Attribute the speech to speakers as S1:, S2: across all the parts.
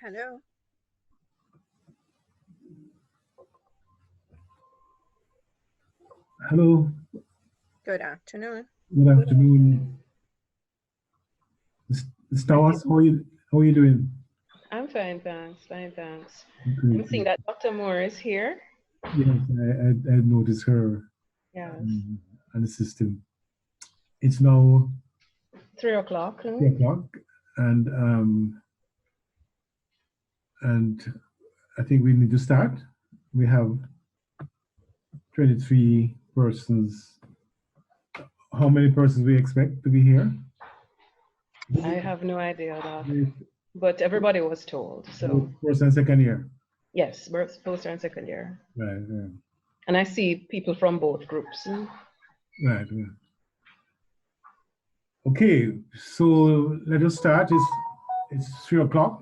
S1: Hello.
S2: Hello.
S1: Good afternoon.
S2: Good afternoon. Stars, how are you doing?
S3: I'm fine, thanks. Fine, thanks.
S2: Great,
S3: I'm seeing
S2: great.
S3: that Dr. Moore is here.
S2: Yes, I noticed her
S3: Yes.
S2: on the system. It's now
S3: 3 o'clock.
S2: 3 o'clock, and I think we need to start. We have 23 persons. How many persons we expect to be here?
S3: I have no idea that,
S2: Both
S3: but everybody was told. So
S2: first and second year.
S3: yes, first and second year.
S2: Right,
S3: And I see people from both groups.
S2: right. Okay, so let us start. It's 3 o'clock,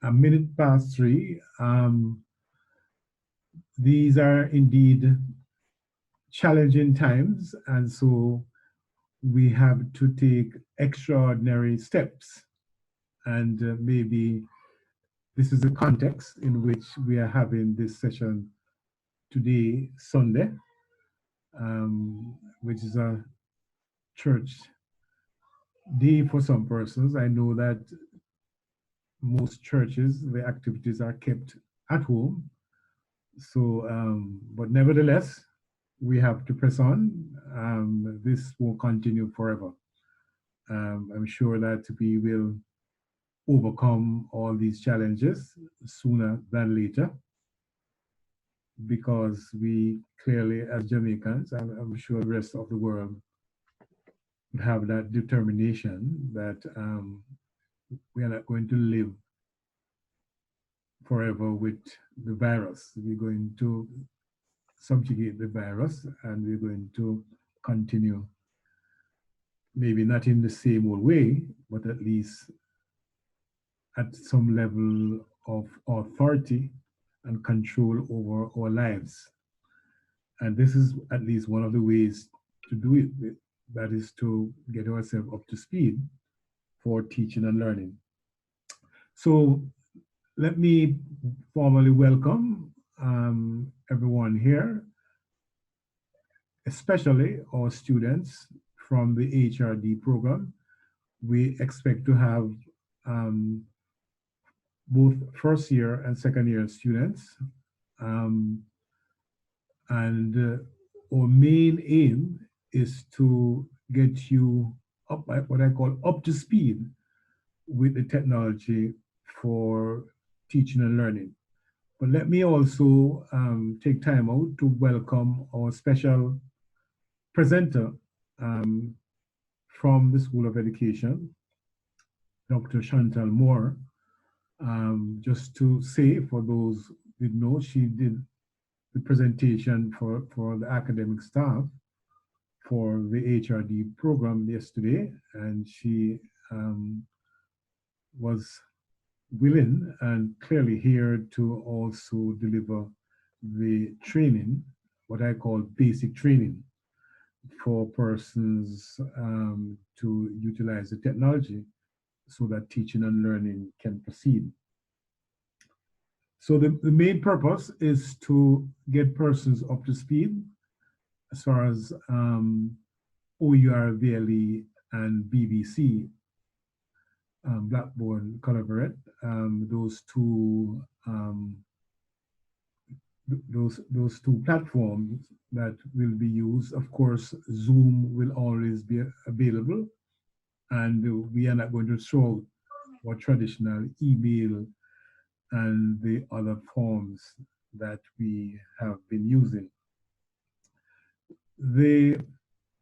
S2: a minute past 3. These are indeed challenging times, and so we have to take extraordinary steps. And maybe this is the context in which we are having this session today, Sunday, which is a church day for some persons. I know that most churches, the activities are kept at home. So, but nevertheless, we have to press on. This will continue forever. I'm sure that we will overcome all these challenges sooner than later, because we clearly, as Jamaicans, and I'm sure the rest of the world, have that determination that we are not going to live forever with the virus. We're going to subjugate the virus, and we're going to continue, maybe not in the same old way, but at least at some level of authority and control over our lives. And this is at least one of the ways to do it. That is to get ourselves up to speed for teaching and learning. So let me formally welcome everyone here, especially our students from the HRD program. We expect to have both first year and second year students. And our main aim is to get you up, what I call up to speed with the technology for teaching and learning. But let me also take time out to welcome our special presenter from the School of Education, Dr. Shantel Moore. Just to say, for those who didn't know, she did the presentation for the academic staff for the HRD program yesterday, and she was willing and clearly here to also deliver the training, what I call basic training, for persons to utilize the technology so that teaching and learning can proceed. So the main purpose is to get persons up to speed as far as OUR, VLE, and BBC, Blackboard Collaborate, those two platforms that will be used. Of course, Zoom will always be available, and we are not going to throw our traditional email and the other forms that we have been using.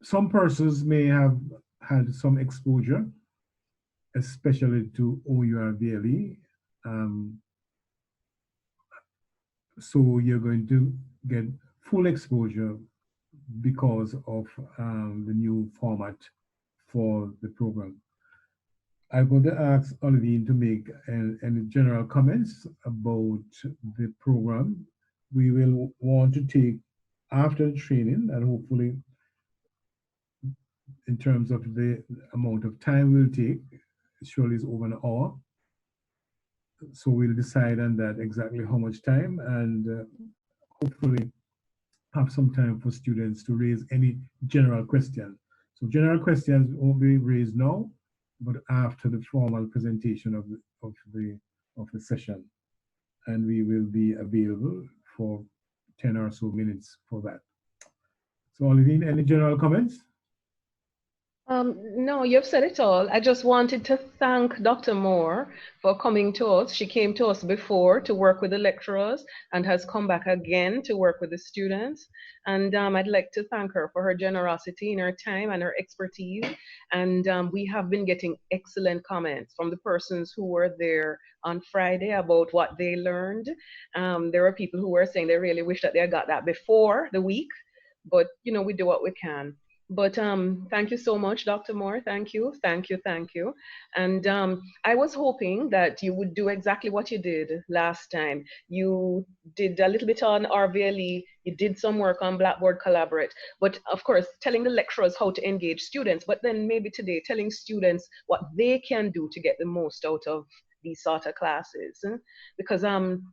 S2: Some persons may have had some exposure, especially to OUR VLE. So you're going to get full exposure because of the new format for the program. I'm going to ask Olivine to make any general comments about the program. We will want to take after the training, and hopefully in terms of the amount of time we'll take, surely is over an hour. so we'll decide on that exactly how much time, and hopefully have some time for students to raise any general questions. So general questions won't be raised now, but after the formal presentation of the session, and we will be available for 10 or so minutes for that. So Olivine, any general comments?
S3: No, you've said it all. I just wanted to thank Dr. Moore for coming to us. She came to us before to work with the lecturers and has come back again to work with the students. And I'd like to thank her for her generosity in her time and her expertise. And we have been getting excellent comments from the persons who were there on Friday about what they learned. There were people who were saying they really wish that they had got that before the week, but you know, we do what we can. But thank you so much, Dr. Moore. Thank you, thank you, thank you. And I was hoping that you would do exactly what you did last time. You did a little bit on RVLE, you did some work on Blackboard Collaborate, but of course, telling the lecturers how to engage students, but then maybe today telling students what they can do to get the most out of these sort of classes. Because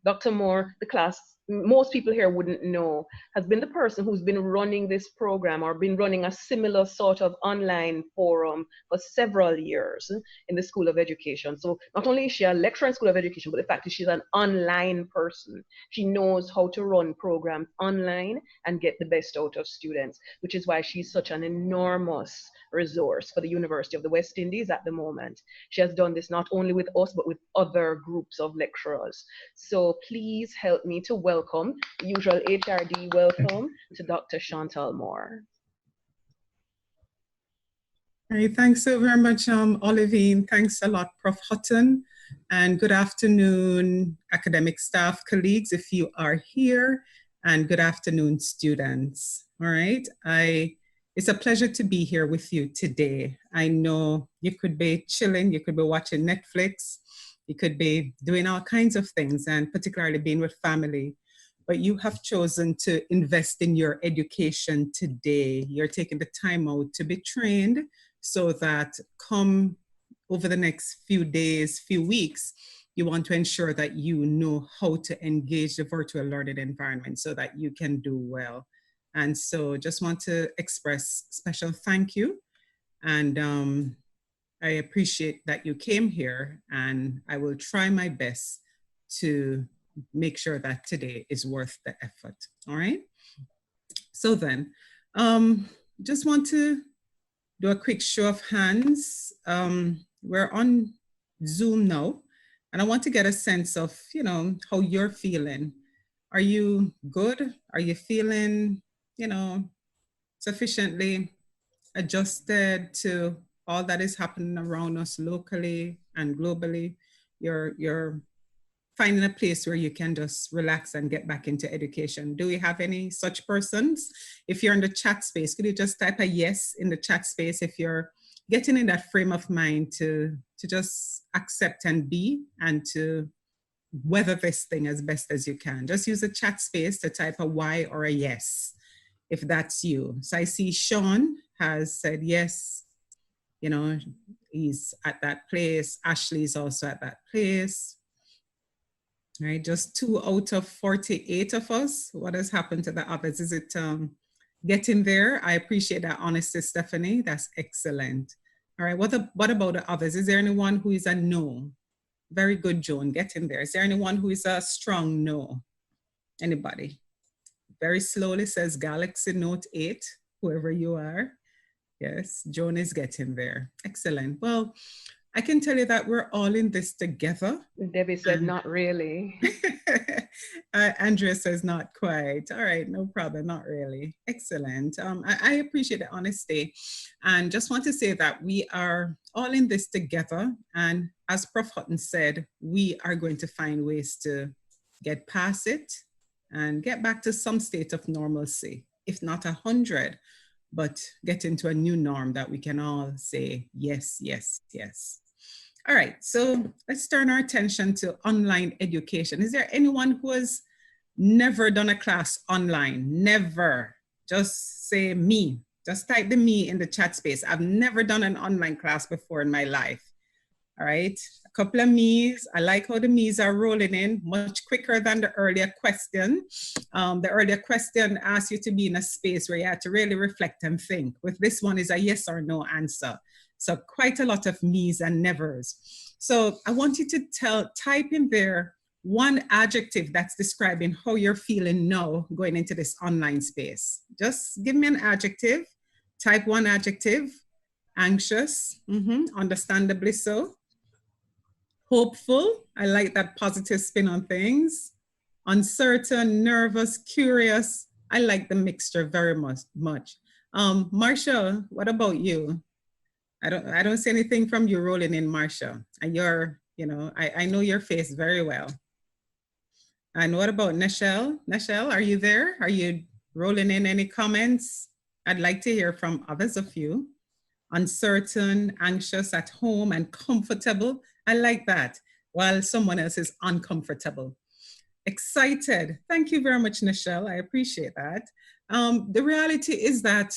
S3: Dr. Moore, the class, most people here wouldn't know, has been the person who's been running this program or been running a similar sort of online forum for several years in the School of Education. So not only is she a lecturer in School of Education, but the fact is she's an online person. She knows how to run programs online and get the best out of students, which is why she's such an enormous resource for the University of the West Indies at the moment. She has done this not only with us, but with other groups of lecturers. So please help me to welcome the usual HRD welcome to Dr. Shantel Moore.
S4: All right, thanks so very much, Olivine. Thanks a lot, Prof. Hutton. And good afternoon, academic staff, colleagues, if you are here, and good afternoon, students. All right, it's a pleasure to be here with you today. I know you could be chilling, you could be watching Netflix, you could be doing all kinds of things, and particularly being with family, but you have chosen to invest in your education today. You're taking the time out to be trained so that come over the next few days, few weeks, you want to ensure that you know how to engage the virtual learning environment so that you can do well. And so just want to express special thank you. And I appreciate that you came here, and I will try my best to make sure that today is worth the effort, all right? So then, just want to do a quick show of hands. We're on Zoom now, and I want to get a sense of, you know, how you're feeling. Are you good? Are you feeling, you know, sufficiently adjusted to all that is happening around us locally and globally? You're finding a place where you can just relax and get back into education. Do we have any such persons? If you're in the chat space, could you just type a yes in the chat space if you're getting in that frame of mind to just accept and be, and to weather this thing as best as you can. Just use the chat space to type a Y or a yes, if that's you. So I see Sean has said yes, you know, he's at that place. Ashley is also at that place. All right, just 2 out of 48 of us. What has happened to the others? Is it getting there? I appreciate that honesty, Stephanie. That's excellent. All right, what about the others? Is there anyone who is a no? Very good, Joan, getting there. Is there anyone who is a strong no? Anybody? Very slowly says Galaxy Note 8, whoever you are. Yes, Joan is getting there. Excellent. Well, I can tell you that we're all in this together.
S3: Debbie said, not really.
S4: Andrea says not quite. All right, no problem, not really. Excellent. I appreciate the honesty, and just want to say that we are all in this together. And as Prof. Hutton said, we are going to find ways to get past it and get back to some state of normalcy, if not 100, but get into a new norm that we can all say, yes, yes, yes. All right, so let's turn our attention to online education. Is there anyone who has never done a class online? Never. Just say me. Just type the me in the chat space. I've never done an online class before in my life. All right, a couple of me's. I like how the me's are rolling in much quicker than the earlier question. The earlier question asked you to be in a space where you had to really reflect and think. With this one is a yes or no answer. So quite a lot of me's and nevers. So I want you to type in there one adjective that's describing how you're feeling now going into this online space. Just give me an adjective. Type one adjective. Anxious, understandably so. Hopeful, I like that positive spin on things. Uncertain, nervous, curious, I like the mixture very much. Marsha, what about you? I don't see anything from you rolling in, Marsha. And you're, I know your face very well. And what about Nichelle? Nichelle, are you there? Are you rolling in any comments? I'd like to hear from others of you. Uncertain, anxious, at home, and comfortable. I like that, while someone else is uncomfortable. Excited. Thank you very much, Nichelle. I appreciate that. The reality is that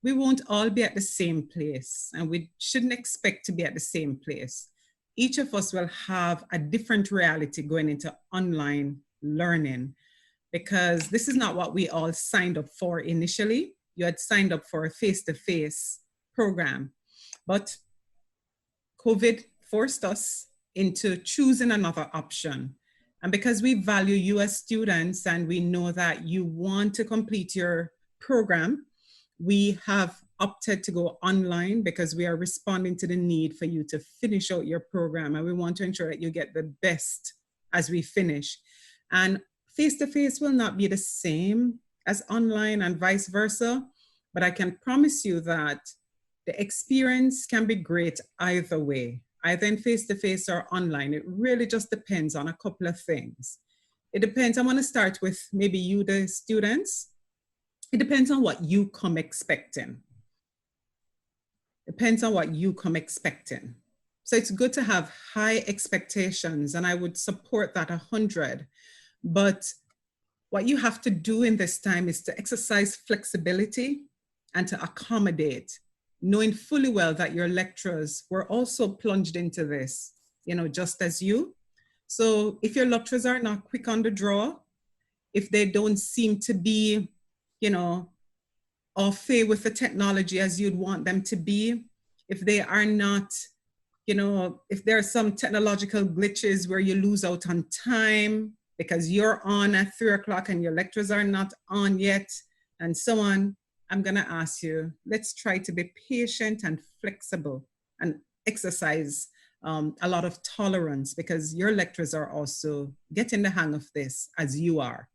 S4: we won't all be at the same place, and we shouldn't expect to be at the same place. Each of us will have a different reality going into online learning, because this is not what we all signed up for initially. You had signed up for a face-to-face program, but COVID forced us into choosing another option. And because we value you as students and we know that you want to complete your program, we have opted to go online because we are responding to the need for you to finish out your program, and we want to ensure that you get the best as we finish. And face-to-face will not be the same as online and vice versa, but I can promise you that the experience can be great either way, either in face-to-face or online. It really just depends on a couple of things. It depends, I want to start with maybe you, the students. It depends on what you come expecting. Depends on what you come expecting. So it's good to have high expectations, and I would support that 100. But what you have to do in this time is to exercise flexibility and to accommodate, knowing fully well that your lecturers were also plunged into this, just as you. So if your lecturers are not quick on the draw, if they don't seem to be, au fait with the technology as you'd want them to be, if they are not, if there are some technological glitches where you lose out on time because you're on at 3 o'clock and your lecturers are not on yet, and so on, I'm gonna ask you, let's try to be patient and flexible and exercise a lot of tolerance, because your lecturers are also getting the hang of this as you are.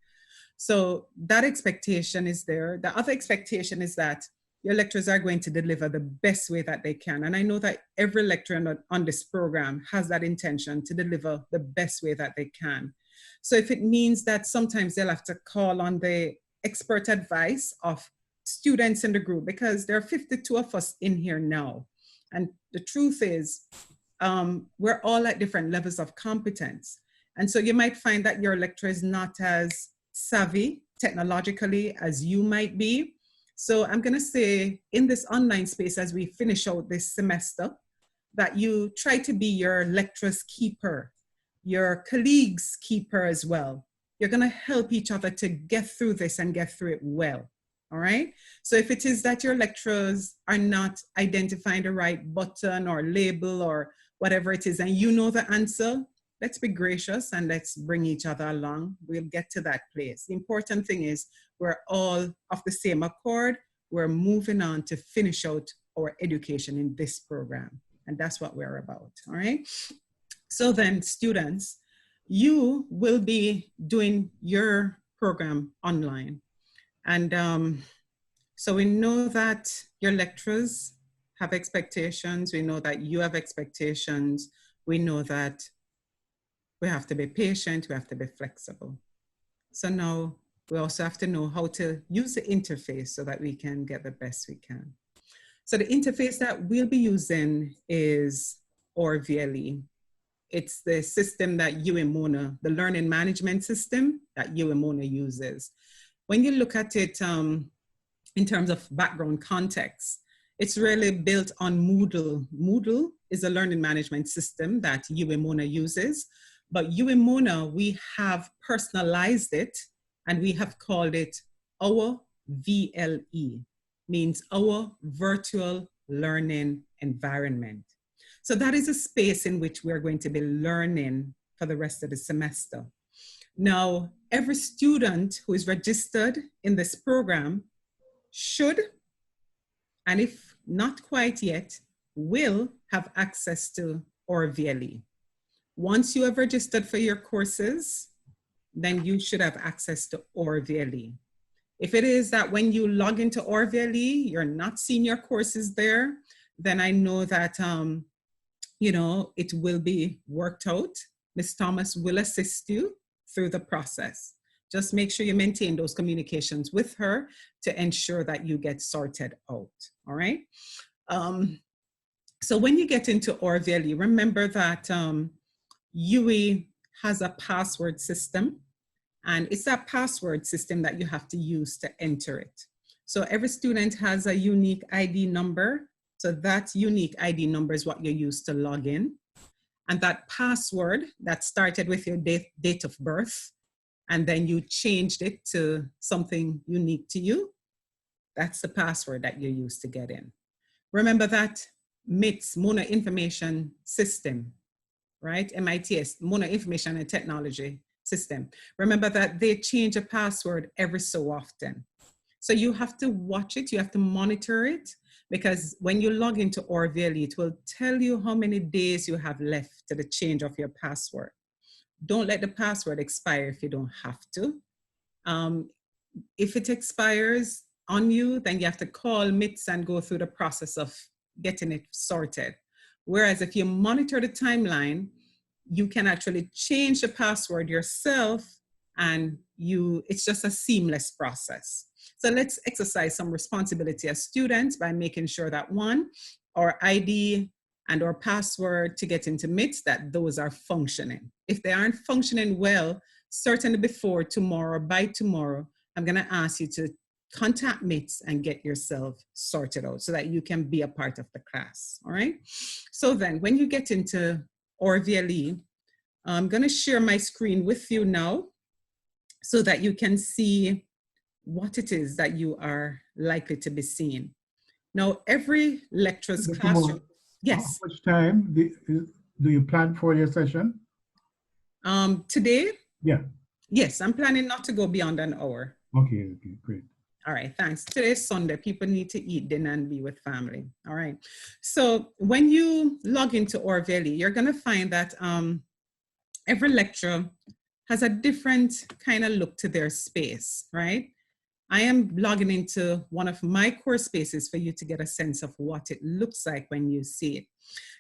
S4: So that expectation is there. The other expectation is that your lecturers are going to deliver the best way that they can. And I know that every lecturer on this program has that intention to deliver the best way that they can. So if it means that sometimes they'll have to call on the expert advice of students in the group, because there are 52 of us in here now. And the truth is, we're all at different levels of competence. And so you might find that your lecturer is not as savvy technologically as you might be. So I'm gonna say in this online space, as we finish out this semester, that you try to be your lecturer's keeper, your colleagues' keeper as well. You're gonna help each other to get through this and get through it well. All right. So if it is that your lecturers are not identifying the right button or label or whatever it is, and you know the answer, let's be gracious and let's bring each other along. We'll get to that place. The important thing is we're all of the same accord. We're moving on to finish out our education in this program. And that's what we're about. All right. So then, students, you will be doing your program online. And so we know that your lecturers have expectations. We know that you have expectations. We know that we have to be patient. We have to be flexible. So now we also have to know how to use the interface so that we can get the best we can. So the interface that we'll be using is ORVLE. It's the system that Mona, the learning management system that Mona uses. When you look at it in terms of background context, It's really built on Moodle. Moodle is a learning management system that Mona uses, but Mona, we have personalized it and we have called it our VLE, means our virtual learning environment. So that is a space in which we're going to be learning for the rest of the semester. Now, every student who is registered in this program should, and if not quite yet, will have access to our VLE. Once you have registered for your courses, then you should have access to our VLE. If it is that when you log into our VLE, you're not seeing your courses there, then I know that it will be worked out. Ms. Thomas will assist you through the process. Just make sure you maintain those communications with her to ensure that you get sorted out, all right? So when you get into our VLE, remember that UE has a password system, and it's that password system that you have to use to enter it. So every student has a unique ID number. So that unique ID number is what you use to log in. And that password that started with your date of birth, and then you changed it to something unique to you, that's the password that you use to get in. Remember that MITS, Mona Information System, right? MITS, Mona Information and Technology System. Remember that they change a password every so often. So you have to watch it, you have to monitor it, because when you log into our VLE, it will tell you how many days you have left to the change of your password. Don't let the password expire if you don't have to. If it expires on you, then you have to call MITS and go through the process of getting it sorted. Whereas if you monitor the timeline, you can actually change the password yourself, and it's just a seamless process. So let's exercise some responsibility as students by making sure that one, our ID and our password to get into MITS, that those are functioning. If they aren't functioning well, certainly before tomorrow, by tomorrow, I'm gonna ask you to contact MITS and get yourself sorted out so that you can be a part of the class, all right? So then when you get into our VLE, I'm gonna share my screen with you now so that you can see what it is that you are likely to be seeing. Now, every lecturer's classroom, yes.
S2: How much time do you plan for your session?
S4: Today?
S2: Yeah.
S4: Yes, I'm planning not to go beyond an hour.
S2: Okay, great.
S4: All right, thanks. Today's Sunday, people need to eat dinner and be with family, all right? So when you log into our VLE, you're gonna find that every lecturer has a different kind of look to their space, right? I am logging into one of my core spaces for you to get a sense of what it looks like when you see it.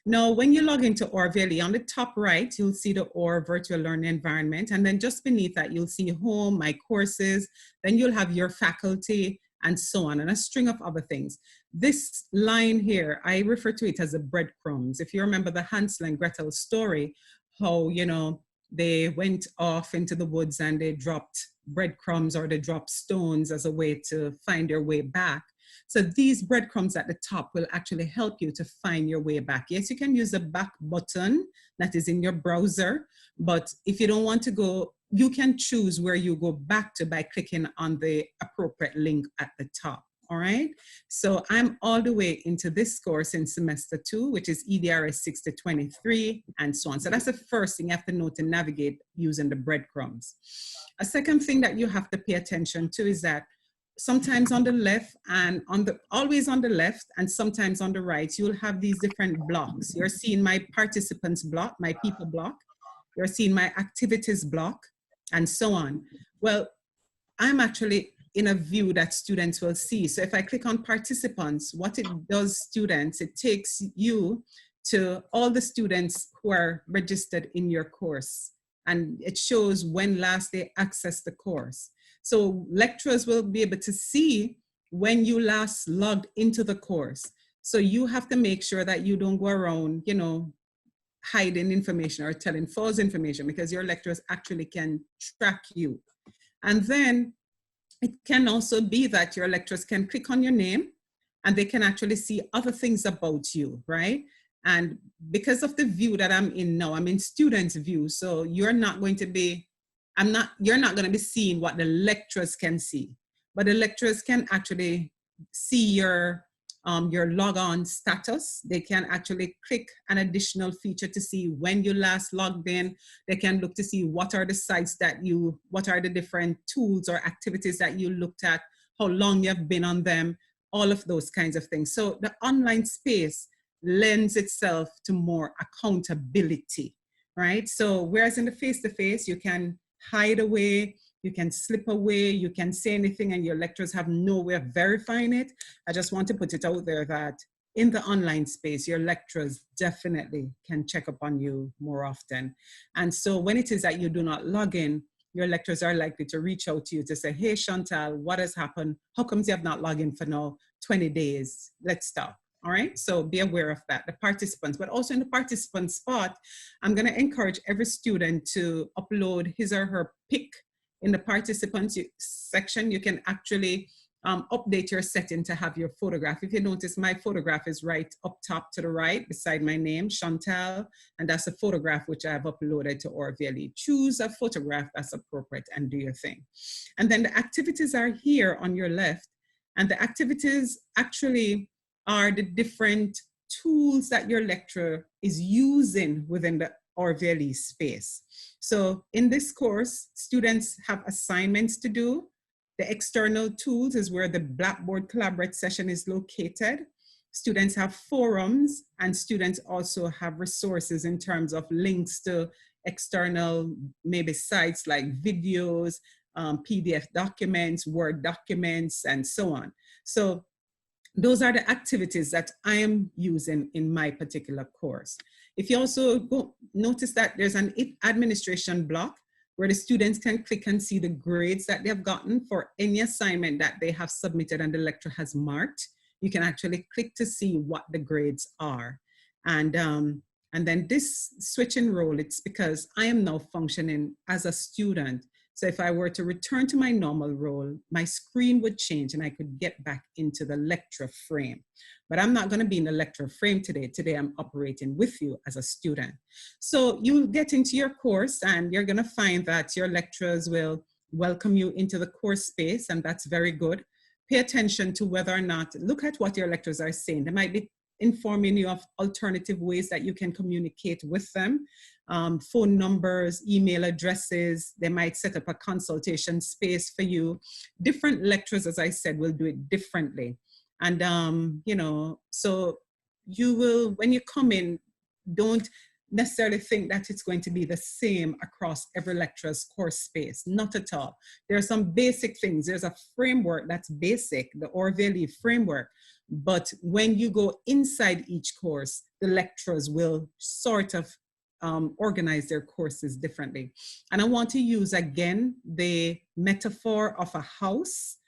S4: Now, when you log into our VLE, on the top right, you'll see the OR virtual learning environment. And then just beneath that, you'll see home, my courses, then you'll have your faculty and so on, and a string of other things. This line here, I refer to it as the breadcrumbs. If you remember the Hansel and Gretel story, how, they went off into the woods and they dropped breadcrumbs or they dropped stones as a way to find their way back. So these breadcrumbs at the top will actually help you to find your way back. Yes, you can use the back button that is in your browser, but if you don't want to go, you can choose where you go back to by clicking on the appropriate link at the top. All right, so I'm all the way into this course in semester 2, which is EDRS 6 to 23 and so on. So that's the first thing you have to know to navigate using the breadcrumbs. A second thing that you have to pay attention to is that sometimes on the left and always on the left and sometimes on the right, you'll have these different blocks. You're seeing my participants block, my people block. You're seeing my activities block and so on. Well, I'm actually in a view that students will see. So if I click on participants, what it does, students, it takes you to all the students who are registered in your course. And it shows when last they accessed the course. So lecturers will be able to see when you last logged into the course. So you have to make sure that you don't go around, hiding information or telling false information, because your lecturers actually can track you. And then it can also be that your lecturers can click on your name and they can actually see other things about you, right? And because of the view that I'm in now, I'm in students' view, so you're not going to be, you're not going to be seeing what the lecturers can see, but the lecturers can actually see your logon status. They can actually click an additional feature to see when you last logged in. They can look to see what are the sites that what are the different tools or activities that you looked at, how long you've been on them, all of those kinds of things. So the online space lends itself to more accountability, right? So whereas in the face-to-face, you can hide away, you can slip away, you can say anything and your lecturers have no way of verifying it. I just want to put it out there that in the online space, your lecturers definitely can check up on you more often. And so when it is that you do not log in, your lecturers are likely to reach out to you to say, hey, Shantel, what has happened? How come you have not logged in for now 20 days? Let's stop. All right, so be aware of that, the participants, but also in the participant spot, I'm going to encourage every student to upload his or her pic. In the participants section, you can actually update your setting to have your photograph. If you notice, my photograph is right up top to the right beside my name, Shantel, and that's a photograph which I have uploaded to ORVLE. Choose a photograph that's appropriate and do your thing. And then the activities are here on your left, and the activities actually are the different tools that your lecturer is using within the ORVLE space. So in this course, students have assignments to do. The external tools is where the Blackboard Collaborate session is located. Students have forums, and students also have resources in terms of links to external maybe sites like videos, PDF documents, Word documents, and so on. So those are the activities that I am using in my particular course. If you also notice that there's an administration block where the students can click and see the grades that they have gotten for any assignment that they have submitted and the lecturer has marked. You can actually click to see what the grades are. And then this switching role, it's because I am now functioning as a student. So if I were to return to my normal role, my screen would change and I could get back into the lecture frame. But I'm not going to be in the lecture frame today. Today I'm operating with you as a student. So you get into your course and you're going to find that your lecturers will welcome you into the course space, and that's very good. Pay attention to whether or not, look at what your lecturers are saying. They might be informing you of alternative ways that you can communicate with them. Phone numbers, email addresses, they might set up a consultation space for you. Different lecturers, as I said, will do it differently. And, you know, so you will, when you come in, don't necessarily think that it's going to be the same across every lecturer's course space. Not at all. There are some basic things. There's a framework that's basic, the ORVLE framework. But when you go inside each course, the lecturers will sort of organize their courses differently. And I want to use again the metaphor of a house.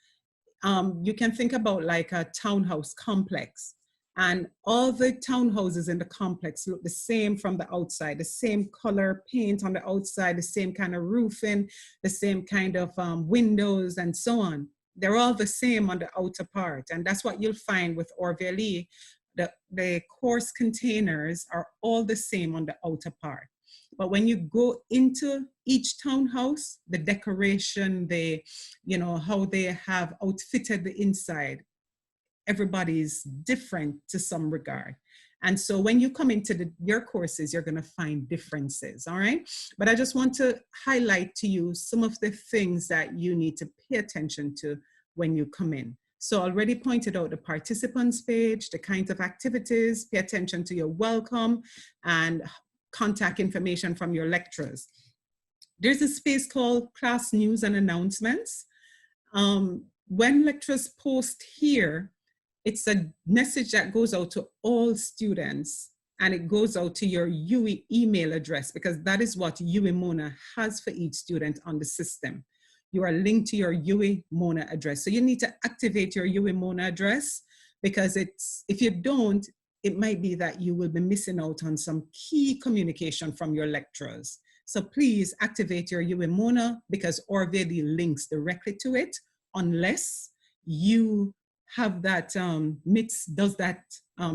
S4: You can think about like a townhouse complex, and all the townhouses in the complex look the same from the outside, the same color paint on the outside, the same kind of roofing, the same kind of windows and so on. They're all the same on the outer part. And that's what you'll find with ORVLE. The course containers are all the same on the outer part. But when you go into each townhouse, the decoration, you know, how they have outfitted the inside, everybody's different to some regard. And so when you come into your courses, you're going to find differences, all right? But I just want to highlight to you some of the things that you need to pay attention to when you come in. So I already pointed out the participants page, the kinds of activities, pay attention to your welcome and contact information from your lecturers. There's a space called class news and announcements. When lecturers post here, it's a message that goes out to all students, and it goes out to your UE email address, because that is what UE Mona has for each student on the system. You are linked to your UE Mona address. So you need to activate your UE Mona address, because if you don't, it might be that you will be missing out on some key communication from your lecturers. So please activate your UE Mona, because ORVLE links directly to it, unless you have that, MITS does that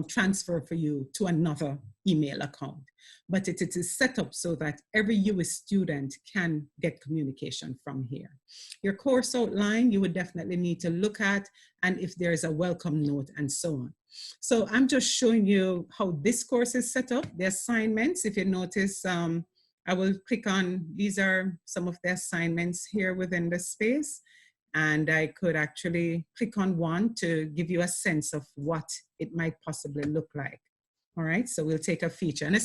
S4: transfer for you to another email account. But it is set up so that every US student can get communication from here. Your course outline, you would definitely need to look at, and if there is a welcome note and so on. So I'm just showing you how this course is set up. The assignments, if you notice, I will click on, these are some of the assignments here within the space. And I could actually click on one to give you a sense of what it might possibly look like. All right, so we'll take a feature. And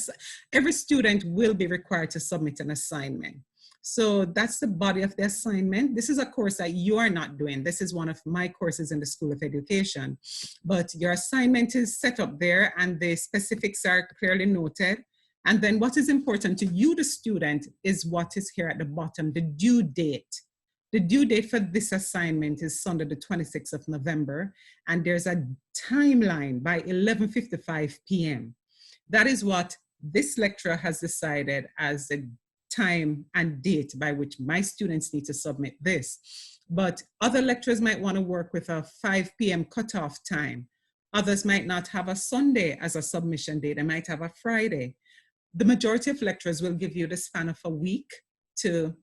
S4: every student will be required to submit an assignment. So that's the body of the assignment. This is a course that you are not doing. This is one of my courses in the School of Education. But your assignment is set up there and the specifics are clearly noted. And then what is important to you, the student, is what is here at the bottom, the due date. The due date for this assignment is Sunday, the 26th of November, and there's a timeline by 11:55 p.m. That is what this lecturer has decided as the time and date by which my students need to submit this. But other lecturers might want to work with a 5 p.m. cutoff time. Others might not have a Sunday as a submission date. They might have a Friday. The majority of lecturers will give you the span of a week to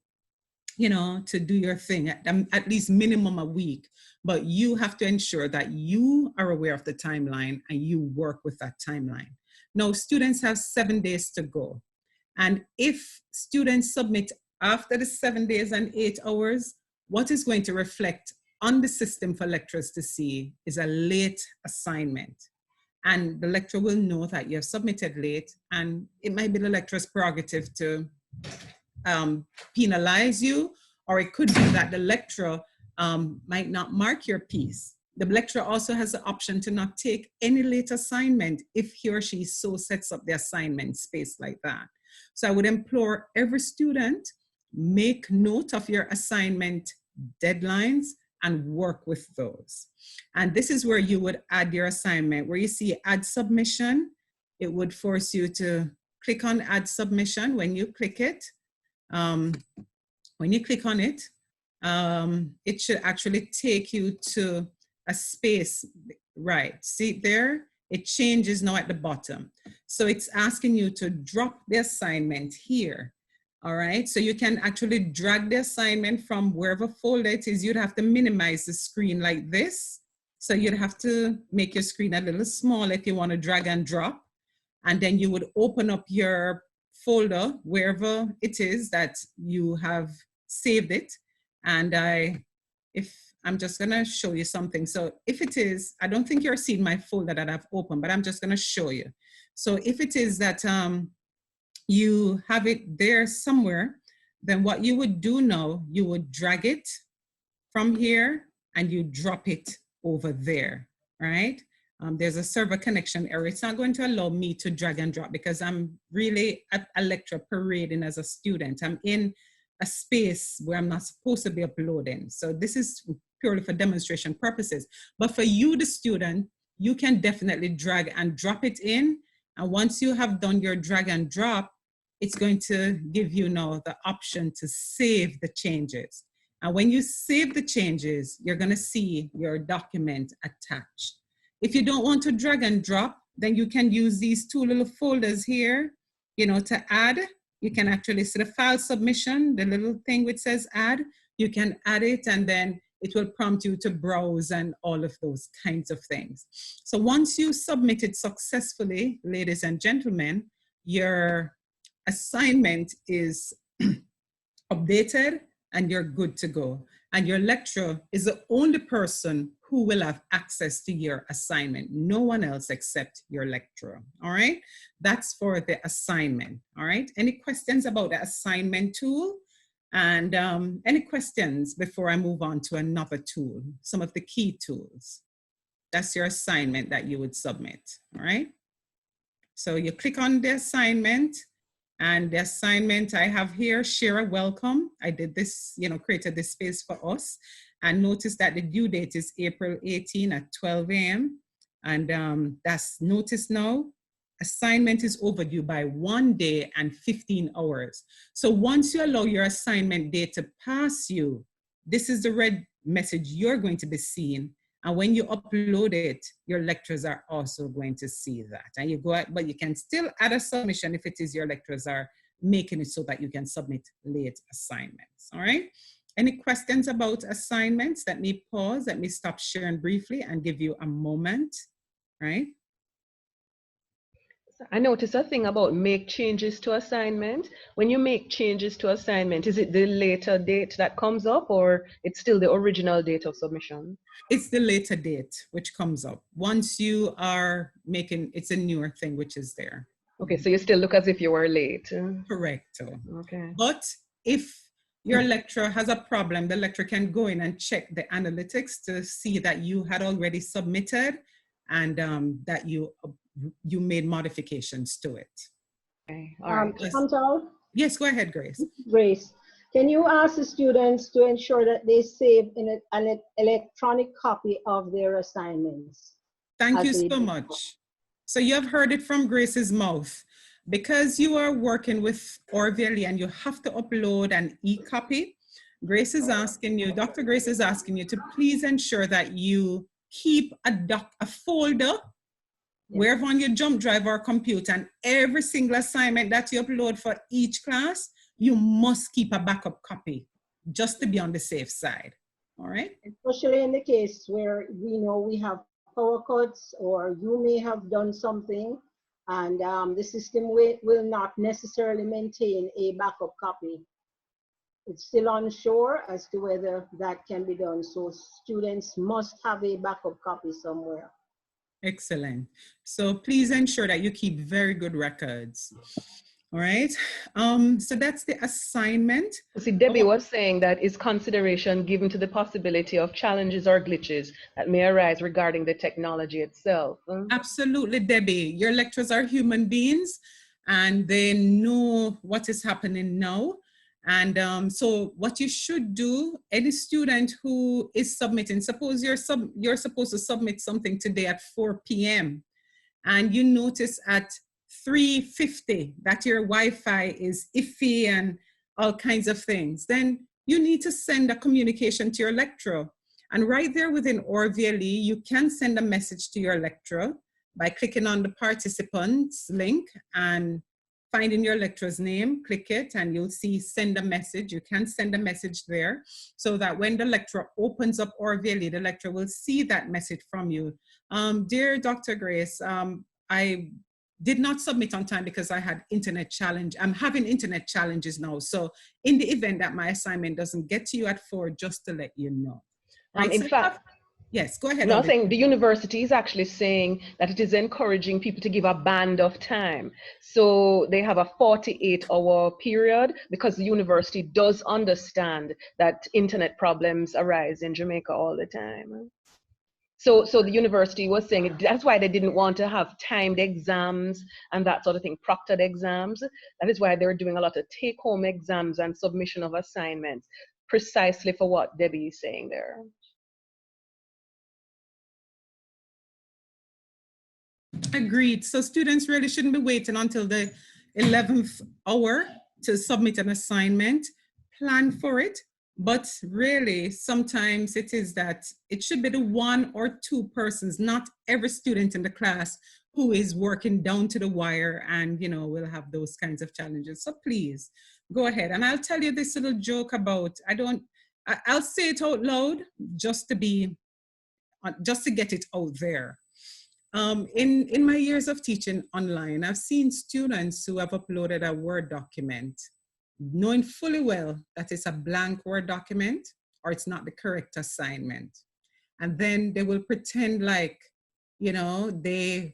S4: do your thing, at least minimum a week. But you have to ensure that you are aware of the timeline and you work with that timeline. Now, students have 7 days to go. And if students submit after the 7 days and 8 hours, what is going to reflect on the system for lecturers to see is a late assignment. And the lecturer will know that you have submitted late, and it might be the lecturer's prerogative to penalize you, or it could be that the lecturer might not mark your piece. The lecturer also has the option to not take any late assignment if he or she so sets up the assignment space like that. So I would implore every student, make note of your assignment deadlines and work with those. And this is where you would add your assignment. Where you see add submission, it would force you to click on add submission. When you click it, it should actually take you to a space, right? See there, it changes now at the bottom. So it's asking you to drop the assignment here. All right, so you can actually drag the assignment from wherever folder it is. You'd have to minimize the screen like this. So you'd have to make your screen a little small if you want to drag and drop. And then you would open up your folder wherever it is that you have saved it. And I'm just gonna show you something. So if it is, I don't think you're seeing my folder that I've opened, but I'm just gonna show you. So if it is that you have it there somewhere, then what you would do now, you would drag it from here and you drop it over there, right? There's a server connection error. It's not going to allow me to drag and drop because I'm really at a lecture parading as a student. I'm in a space where I'm not supposed to be uploading. So this is purely for demonstration purposes. But for you, the student, you can definitely drag and drop it in. And once you have done your drag and drop, it's going to give you now the option to save the changes. And when you save the changes, you're going to see your document attached. If you don't want to drag and drop, then you can use these two little folders here, to add. You can actually see the file submission, the little thing which says add. You can add it and then it will prompt you to browse and all of those kinds of things. So once you submit it successfully, ladies and gentlemen, your assignment is updated and you're good to go. And your lecturer is the only person who will have access to your assignment. No one else except your lecturer, all right? That's for the assignment, all right? Any questions about the assignment tool? And any questions before I move on to another tool, some of the key tools? That's your assignment that you would submit, all right? So you click on the assignment. And the assignment I have here, share a welcome. I did this, created this space for us. And notice that the due date is April 18 at 12 a.m. And that's notice now. Assignment is overdue by 1 day and 15 hours. So once you allow your assignment date to pass you, this is the red message you're going to be seeing. And when you upload it, your lecturers are also going to see that. And you go out, but you can still add a submission if it is your lecturers are making it so that you can submit late assignments, all right? Any questions about assignments? Let me pause, let me stop sharing briefly and give you a moment, right?
S3: I noticed a thing about make changes to assignment. When you make changes to assignment, is it the later date that comes up or it's still the original date of submission?
S4: It's the later date which comes up. Once you are making, it's a newer thing which is there.
S3: Okay, so you still look as if you were late.
S4: Correct.
S3: Okay.
S4: But if your lecturer has a problem, the lecturer can go in and check the analytics to see that you had already submitted and that you made modifications to it.
S3: Okay. All right.
S5: Shantel?
S4: Yes, go ahead, Grace.
S5: Grace, can you ask the students to ensure that they save in an electronic copy of their assignments?
S4: Thank you so much. So you have heard it from Grace's mouth. Because you are working with Orville and you have to upload an e-copy, Grace is asking you, Dr. Grace is asking you to please ensure that you keep a folder wherever on your jump drive or computer, and every single assignment that you upload for each class, you must keep a backup copy just to be on the safe side, all right?
S5: Especially in the case where we know we have power cuts or you may have done something and the system will not necessarily maintain a backup copy. It's still unsure as to whether that can be done. So students must have a backup copy somewhere.
S4: Excellent. So please ensure that you keep very good records. All right. So that's the assignment.
S3: See, Debbie was saying that is consideration given to the possibility of challenges or glitches that may arise regarding the technology itself.
S4: Absolutely, Debbie. Your lecturers are human beings and they know what is happening now. And so what you should do, any student who is submitting, suppose you're supposed to submit something today at 4 p.m. and you notice at 3:50 that your Wi-Fi is iffy and all kinds of things, then you need to send a communication to your lecturer. And right there within Orville, you can send a message to your lecturer by clicking on the participants link and finding your lecturer's name, click it, and you'll see send a message. You can send a message there so that when the lecturer opens up Orville, the lecturer will see that message from you. Dear Dr. Grace, I did not submit on time because I had internet challenge. I'm having internet challenges now. So in the event that my assignment doesn't get to you at 4, just to let you know. Right,
S3: in fact,
S4: yes, go ahead.
S3: No, I'm saying the university is actually saying that it is encouraging people to give a band of time. So they have a 48-hour period because the university does understand that internet problems arise in Jamaica all the time. So the university was saying that's why they didn't want to have timed exams and that sort of thing, proctored exams. That is why they're doing a lot of take-home exams and submission of assignments, precisely for what Debbie is saying there.
S4: Agreed. So students really shouldn't be waiting until the 11th hour to submit an assignment. Plan for it. But really, sometimes it is that it should be the 1 or 2 persons, not every student in the class who is working down to the wire and, you know, will have those kinds of challenges. So please go ahead. And I'll tell you this little joke about, I'll say it out loud just to get it out there. In my years of teaching online, I've seen students who have uploaded a Word document, knowing fully well that it's a blank Word document or it's not the correct assignment. And then they will pretend like, you know, they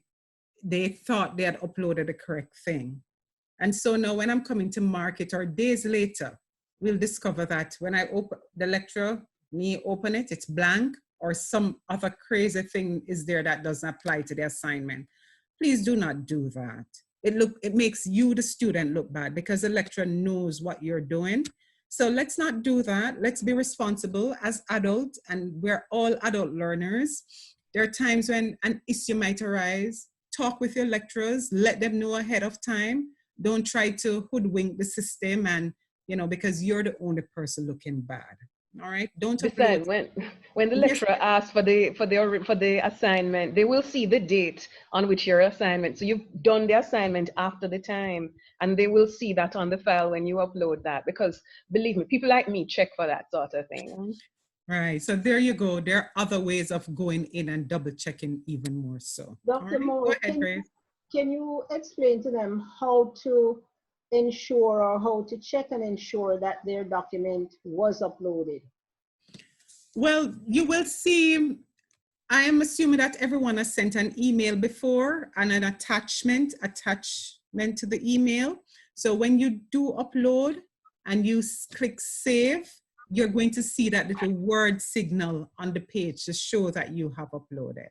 S4: thought they had uploaded the correct thing. And so now when I'm coming to mark it or days later, we'll discover that when I open the lecture, open it, it's blank, or some other crazy thing is there that doesn't apply to the assignment. Please do not do that. It makes you, the student, look bad because the lecturer knows what you're doing. So let's not do that. Let's be responsible as adults, and we're all adult learners. There are times when an issue might arise. Talk with your lecturers, let them know ahead of time. Don't try to hoodwink the system and, you know, because you're the only person looking bad. All right, don't
S3: Besides,
S4: upload.
S3: when the
S4: Yes,
S3: lecturer asks for the assignment, they will see the date on which your assignment. So you've done the assignment after the time, and they will see that on the file when you upload that. Because believe me, people like me check for that sort of thing.
S4: right. So there you go. There are other ways of going in and double checking even more so. All
S5: Dr.
S4: right, go
S5: Moore,
S4: ahead, Grace.
S5: can you explain to them how to ensure or how to check and ensure that their document was uploaded?
S4: Well, you will see, I am assuming that everyone has sent an email before and an attachment to the email. So when you do upload and you click save, you're going to see that little word signal on the page to show that you have uploaded.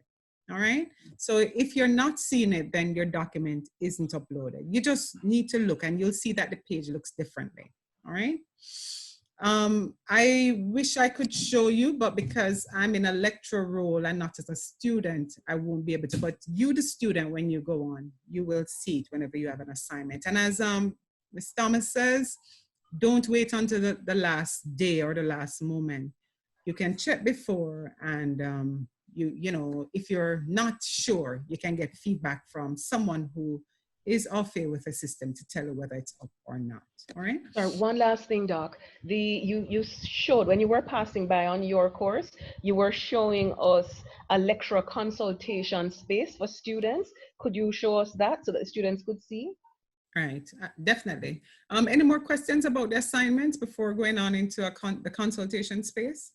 S4: All right. So if you're not seeing it, then your document isn't uploaded. You just need to look and you'll see that the page looks differently. All right. I wish I could show you, but because I'm in a lecturer role and not as a student, I won't be able to. But you, the student, when you go on, you will see it whenever you have an assignment. And as Ms. Thomas says, don't wait until the last day or the last moment. You can check before, and you know, if you're not sure, you can get feedback from someone who is au fait with the system to tell you whether it's up or not. All right.
S3: Sorry, one last thing, Doc. You showed when you were passing by on your course, you were showing us a lecturer consultation space for students. Could you show us that so that students could see?
S4: Right, definitely. Any more questions about the assignments before going on into the consultation space?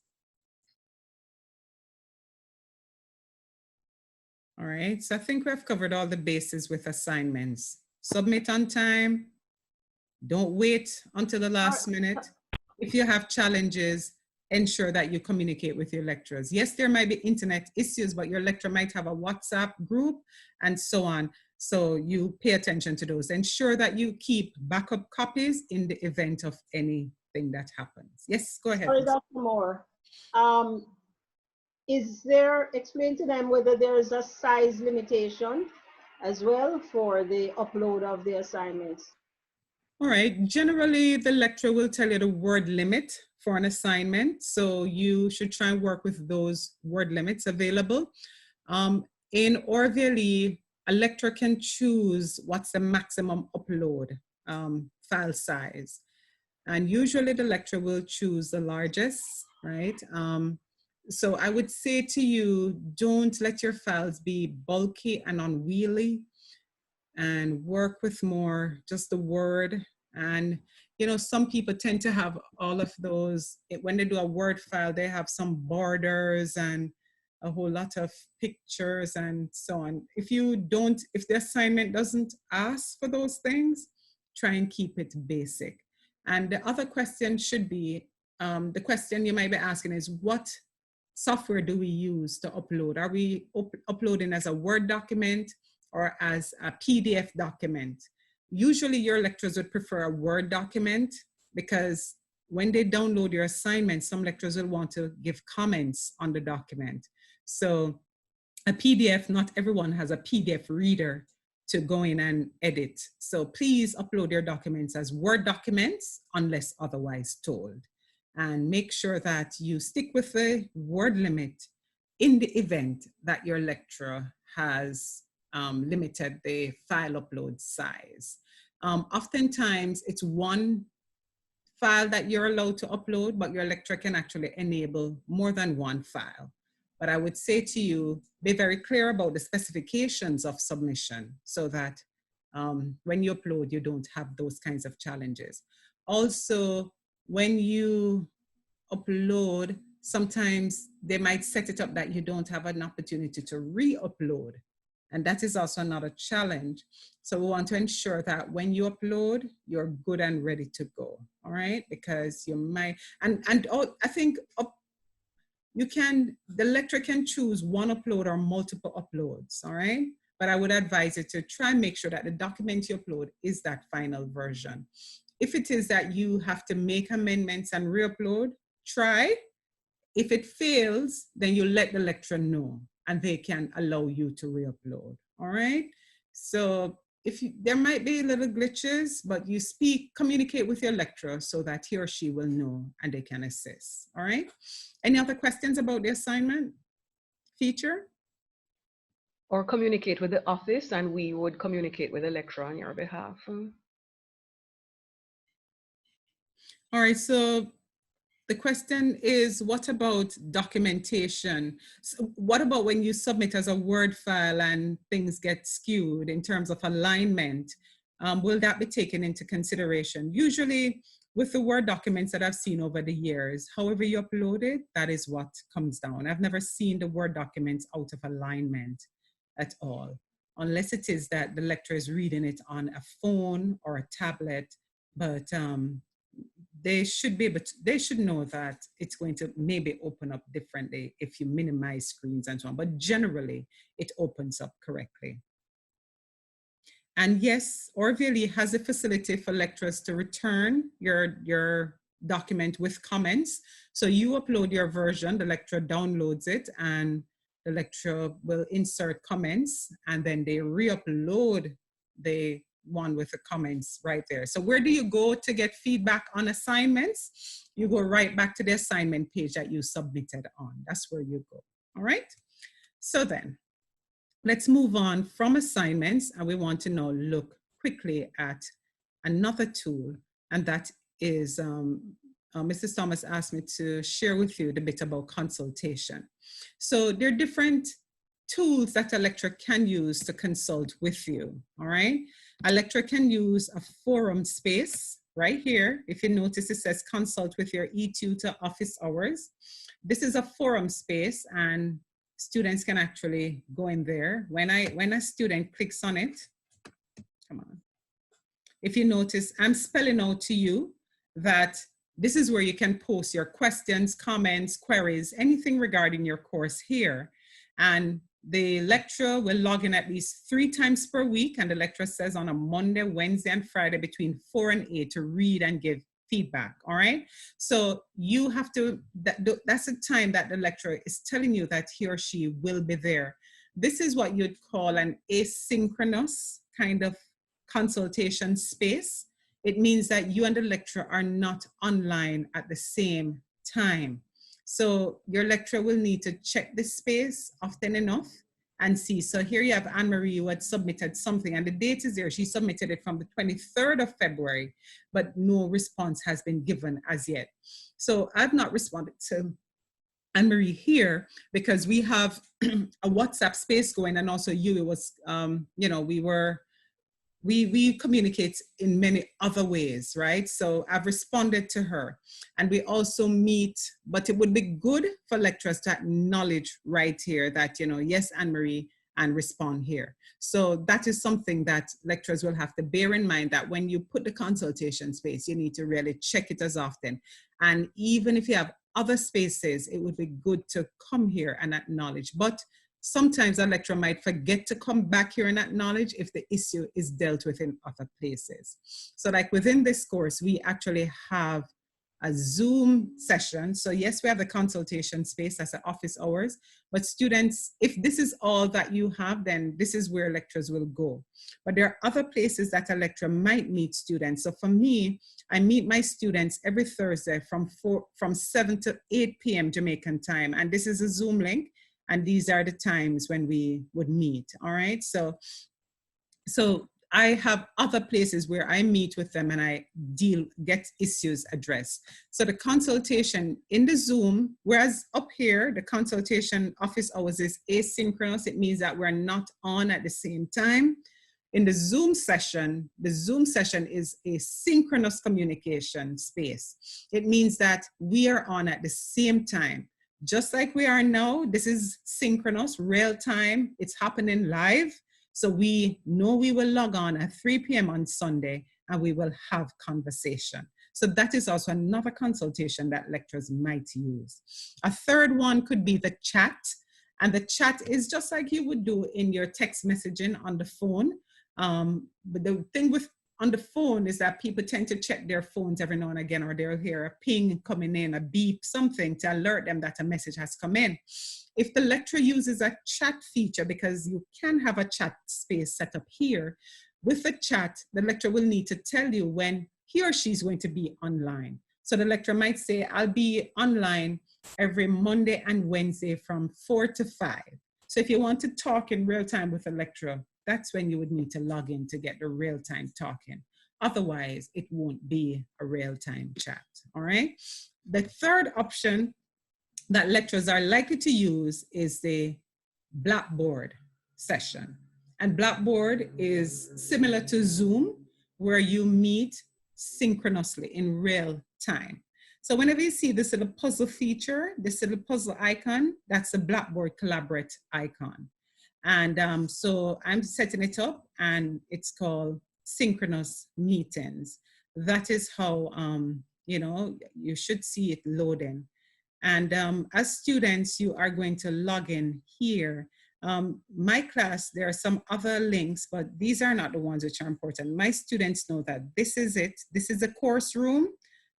S4: All right, so I think we have covered all the bases with assignments. Submit on time. Don't wait until the last minute. If you have challenges, ensure that you communicate with your lecturers. Yes, there might be internet issues, but your lecturer might have a WhatsApp group and so on. So you pay attention to those. Ensure that you keep backup copies in the event of anything that happens. Yes, go ahead.
S5: Sorry, Dr. Moore. Is there, explain to them whether there is a size limitation as well for the upload of the assignments?
S4: All right, generally the lecturer will tell you the word limit for an assignment. So you should try and work with those word limits available. In Orville, a lecturer can choose what's the maximum upload file size. And usually the lecturer will choose the largest, right? So I would say to you, don't let your files be bulky and unwieldy, and work with more just the Word. And you know, some people tend to have all of those, when they do a Word file, they have some borders and a whole lot of pictures and so on. If the assignment doesn't ask for those things, try and keep it basic. And the other question should be, the question you might be asking is, what software do we use to upload? Are we uploading as a Word document or as a PDF document? Usually your lecturers would prefer a Word document, because when they download your assignment, some lecturers will want to give comments on the document. So a PDF, not everyone has a PDF reader to go in and edit. So please upload your documents as Word documents unless otherwise told. And make sure that you stick with the word limit in the event that your lecturer has limited the file upload size. Oftentimes it's one file that you're allowed to upload, but your lecturer can actually enable more than one file. But I would say to you, be very clear about the specifications of submission so that when you upload, you don't have those kinds of challenges. Also, when you upload, sometimes they might set it up that you don't have an opportunity to re-upload. And that is also another challenge. So we want to ensure that when you upload, you're good and ready to go, all right? Because you might, I think the lecturer can choose one upload or multiple uploads, all right? But I would advise you to try and make sure that the document you upload is that final version. If it is that you have to make amendments and re-upload, try. If it fails, then you let the lecturer know and they can allow you to re-upload, all right? So there might be little glitches, but you communicate with your lecturer so that he or she will know and they can assist. All right. Any other questions about the assignment feature?
S3: Or communicate with the office and we would communicate with the lecturer on your behalf.
S4: All right, so the question is, what about documentation? So what about when you submit as a Word file and things get skewed in terms of alignment? Will that be taken into consideration? Usually with the Word documents that I've seen over the years, however you upload it, that is what comes down. I've never seen the Word documents out of alignment at all, unless it is that the lecturer is reading it on a phone or a tablet, but they should be able to, they should know that it's going to maybe open up differently if you minimize screens and so on, but generally it opens up correctly. And yes, Orville has a facility for lecturers to return your document with comments. So you upload your version, the lecturer downloads it, and the lecturer will insert comments, and then they re-upload the one with the comments right there. So where do you go to get feedback on assignments? You go right back to the assignment page that you submitted on. That's where you go. All right. So then let's move on from assignments, and we want to now look quickly at another tool, and that is Mrs. Thomas asked me to share with you the bit about consultation. So there are different tools that a lecturer can use to consult with you, all right? A lecturer can use a forum space right here. If you notice, it says consult with your eTutor office hours. This is a forum space, and students can actually go in there. When a student clicks on it, come on. If you notice, I'm spelling out to you that this is where you can post your questions, comments, queries, anything regarding your course here. And the lecturer will log in at least 3 times per week. And the lecturer says on a Monday, Wednesday, and Friday between 4 and 8 to read and give feedback, all right? So you have to, that's the time that the lecturer is telling you that he or she will be there. This is what you'd call an asynchronous kind of consultation space. It means that you and the lecturer are not online at the same time. So your lecturer will need to check this space often enough and see. So here you have Anne-Marie who had submitted something, and the date is there. She submitted it from the 23rd of February, but no response has been given as yet. So I've not responded to Anne-Marie here because we have a WhatsApp space going, and also you, it was, you know, we communicate in many other ways, right? So I've responded to her, and we also meet, but it would be good for lecturers to acknowledge right here that, you know, yes, Anne-Marie, and respond here. So that is something that lecturers will have to bear in mind, that when you put the consultation space, you need to really check it as often. And even if you have other spaces, it would be good to come here and acknowledge. But sometimes a lecturer might forget to come back here and acknowledge if the issue is dealt with in other places. So like within this course, we actually have a Zoom session. So yes, we have the consultation space, that's the office hours, but students, if this is all that you have, then this is where lecturers will go. But there are other places that a lecturer might meet students. So for me, I meet my students every Thursday from 7 to 8 p.m. Jamaican time. And this is a Zoom link. And these are the times when we would meet, all right? So I have other places where I meet with them and I get issues addressed. So the consultation in the Zoom, whereas up here, the consultation office hours is asynchronous. It means that we're not on at the same time. In the Zoom session is a synchronous communication space. It means that we are on at the same time. Just like we are now, this is synchronous, real time, it's happening live. So we know we will log on at 3 p.m. on Sunday and we will have conversation. So that is also another consultation that lecturers might use. A third one could be the chat. And the chat is just like you would do in your text messaging on the phone. But the thing with on the phone is that people tend to check their phones every now and again, or they'll hear a ping coming in, a beep, something to alert them that a message has come in. If the lecturer uses a chat feature, because you can have a chat space set up here, With the chat, the lecturer will need to tell you when he or she is going to be online. So the lecturer might say, I'll be online every Monday and Wednesday from 4 to 5. So if you want to talk in real time with a lecturer, that's when you would need to log in to get the real time talking. Otherwise, it won't be a real time chat, all right? The third option that lecturers are likely to use is the Blackboard session. And Blackboard is similar to Zoom, where you meet synchronously in real time. So whenever you see this little puzzle feature, this little puzzle icon, that's the Blackboard Collaborate icon. And so I'm setting it up, and it's called synchronous meetings. That is how, you know, you should see it loading. And as students, you are going to log in here. My class, there are some other links, but these are not the ones which are important. My students know that this is it. This is the course room,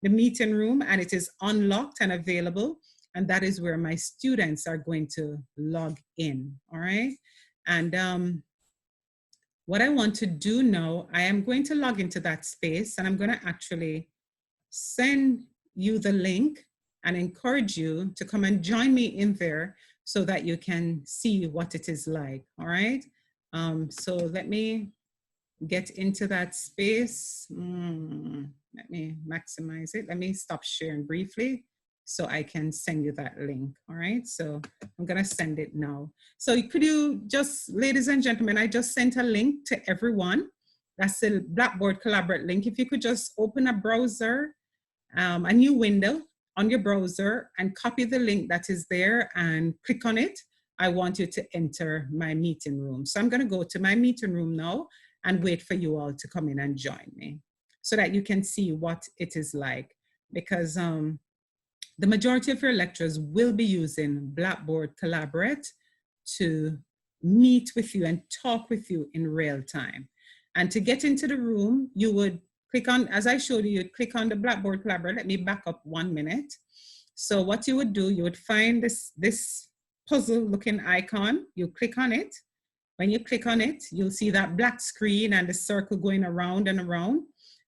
S4: the meeting room, and it is unlocked and available. And that is where my students are going to log in, all right? And what I want to do now, I am going to log into that space, and I'm going to actually send you the link and encourage you to come and join me in there so that you can see what it is like, all right? So let me get into that space. Let me maximize it. Let me stop sharing briefly so I can send you that link, all right? So I'm gonna send it now. So could you just, ladies and gentlemen, I just sent a link to everyone. That's the Blackboard Collaborate link. If you could just open a browser, a new window on your browser and copy the link that is there and click on it. I want you to enter my meeting room. So I'm gonna go to my meeting room now and wait for you all to come in and join me so that you can see what it is like, because the majority of your lecturers will be using Blackboard Collaborate to meet with you and talk with you in real time. And to get into the room, you would click on, as I showed you, you'd click on the Blackboard Collaborate. Let me back up 1 minute. So what you would do, you would find this puzzle looking icon, you click on it. When you click on it, you'll see that black screen and the circle going around and around.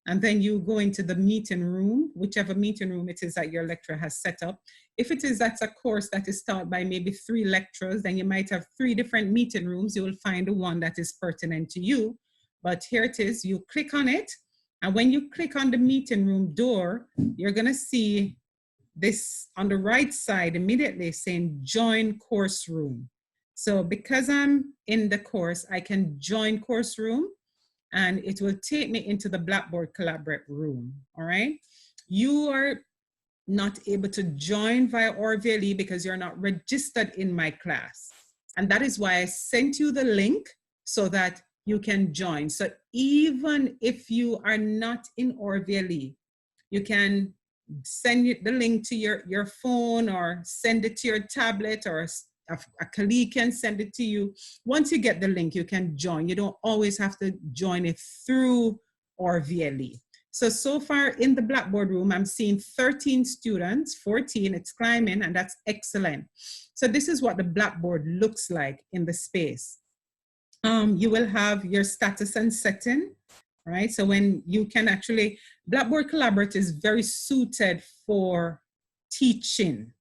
S4: And then you go into the meeting room, whichever meeting room it is that your lecturer has set up. If it is that's a course that is taught by maybe 3 lecturers, then you might have 3 different meeting rooms. You will find the one that is pertinent to you. But here it is, you click on it. And when you click on the meeting room door, you're gonna see this on the right side immediately saying join course room. So because I'm in the course, I can join course room, and it will take me into the Blackboard Collaborate room, all right? You are not able to join via RVLE because you're not registered in my class. And that is why I sent you the link so that you can join. So even if you are not in RVLE, you can send the link to your phone or send it to your tablet, or a colleague can send it to you. Once you get the link, you can join. You don't always have to join it through RVLE. So far in the Blackboard room, I'm seeing 13 students, 14, it's climbing, and that's excellent. So this is what the Blackboard looks like in the space. You will have your status and setting, right? So when you can actually, Blackboard Collaborate is very suited for teaching.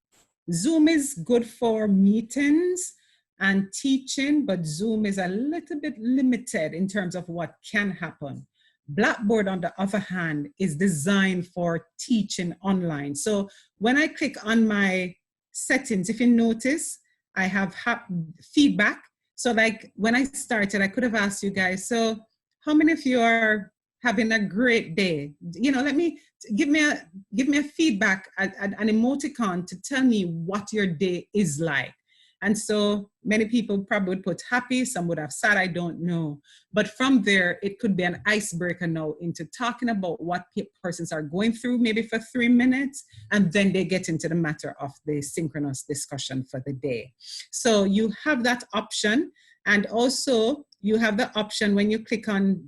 S4: Zoom is good for meetings and teaching, but Zoom is a little bit limited in terms of what can happen. Blackboard, on the other hand, is designed for teaching online. So when I click on my settings, if you notice, I have feedback. So like when I started, I could have asked you guys, so how many of you are having a great day? You know, give me a feedback, an emoticon to tell me what your day is like. And so many people probably would put happy, some would have sad, I don't know. But from there, it could be an icebreaker now into talking about what persons are going through, maybe for 3 minutes, and then they get into the matter of the synchronous discussion for the day. So you have that option. And also you have the option when you click on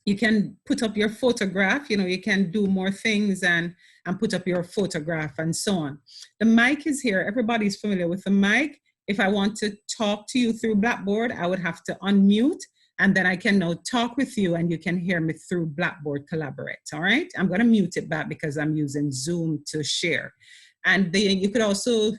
S4: you can put up your photograph, you know, you can do more things and put up your photograph and so on. The mic is here. Everybody's familiar with the mic. If I want to talk to you through Blackboard, I would have to unmute And then I can now talk with you and you can hear me through Blackboard Collaborate, all right? I'm gonna mute it back because I'm using Zoom to share. And then you could also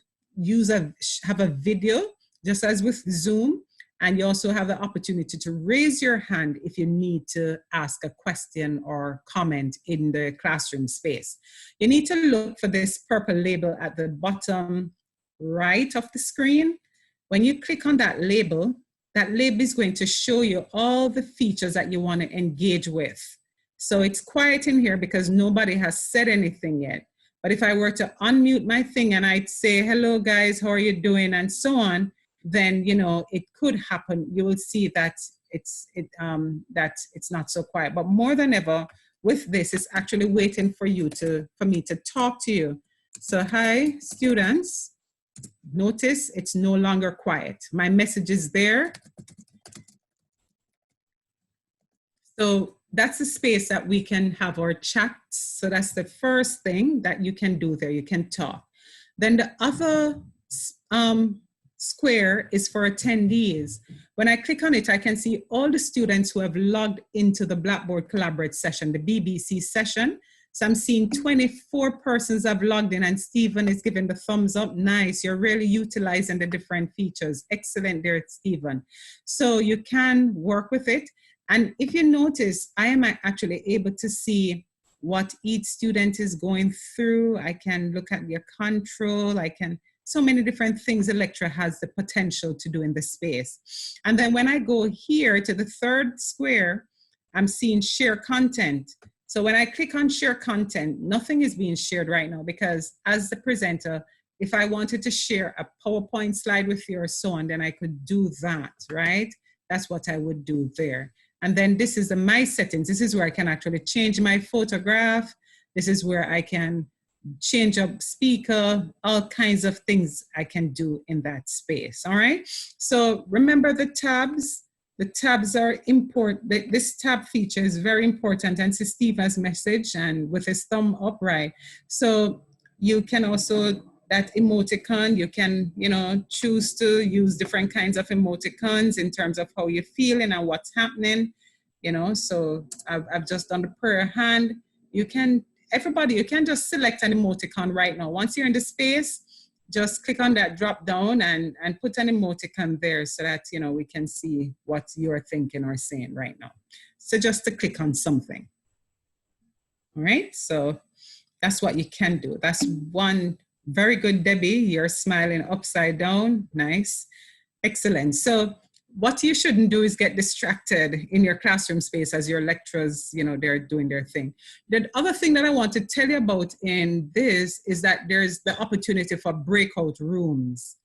S4: have a video, just as with Zoom, and you also have the opportunity to raise your hand if you need to ask a question or comment in the classroom space. You need to look for this purple label at the bottom right of the screen. When you click on that label is going to show you all the features that you want to engage with. So it's quiet in here because nobody has said anything yet. But if I were to unmute my thing and I'd say, hello guys, how are you doing? And so on, then, you know, it could happen. You will see that it's not so quiet. But more than ever, with this, it's actually waiting for me to talk to you. So hi, students. Notice it's no longer quiet. My message is there. So that's a space that we can have our chats. So that's the first thing that you can do there. You can talk. Then the other square is for attendees. When I click on it, I can see all the students who have logged into the Blackboard Collaborate session, the BBC session. So I'm seeing 24 persons have logged in, and Stephen is giving the thumbs up. Nice, you're really utilizing the different features. Excellent there, Stephen. So you can work with it. And if you notice, I am actually able to see what each student is going through. I can look at their control. So many different things a lecturer has the potential to do in the space. And then when I go here to the third square, I'm seeing share content. So when I click on share content, nothing is being shared right now because as the presenter, if I wanted to share a PowerPoint slide with you or so on, then I could do that, right? That's what I would do there. And then this is my settings. This is where I can actually change my photograph. This is where I can change up speaker, all kinds of things I can do in that space, all right? So remember the tabs. The tabs are important. This tab feature is very important, and to Steve's message and with his thumb up, right? So you can also, that emoticon, you can, you know, choose to use different kinds of emoticons in terms of how you're feeling and what's happening, you know. So I've just done the prayer hand. You can, everybody, you can just select an emoticon right now. Once you're in the space, just click on that drop down and put an emoticon there so that, you know, we can see what you're thinking or saying right now. So just to click on something. All right, so that's what you can do. That's one. Very good, Debbie. You're smiling upside down. Nice. Excellent. So what you shouldn't do is get distracted in your classroom space as your lecturers, you know, they're doing their thing. The other thing that I want to tell you about in this is that there's the opportunity for breakout rooms.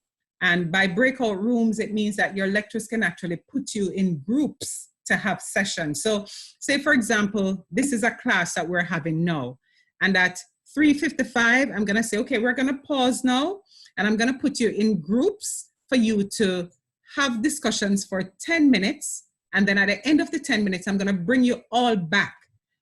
S4: And by breakout rooms, it means that your lecturers can actually put you in groups to have sessions. So say, for example, this is a class that we're having now. And at 3:55, I'm gonna say, okay, we're gonna pause now, and I'm gonna put you in groups for you to have discussions for 10 minutes. And then at the end of the 10 minutes, I'm gonna bring you all back.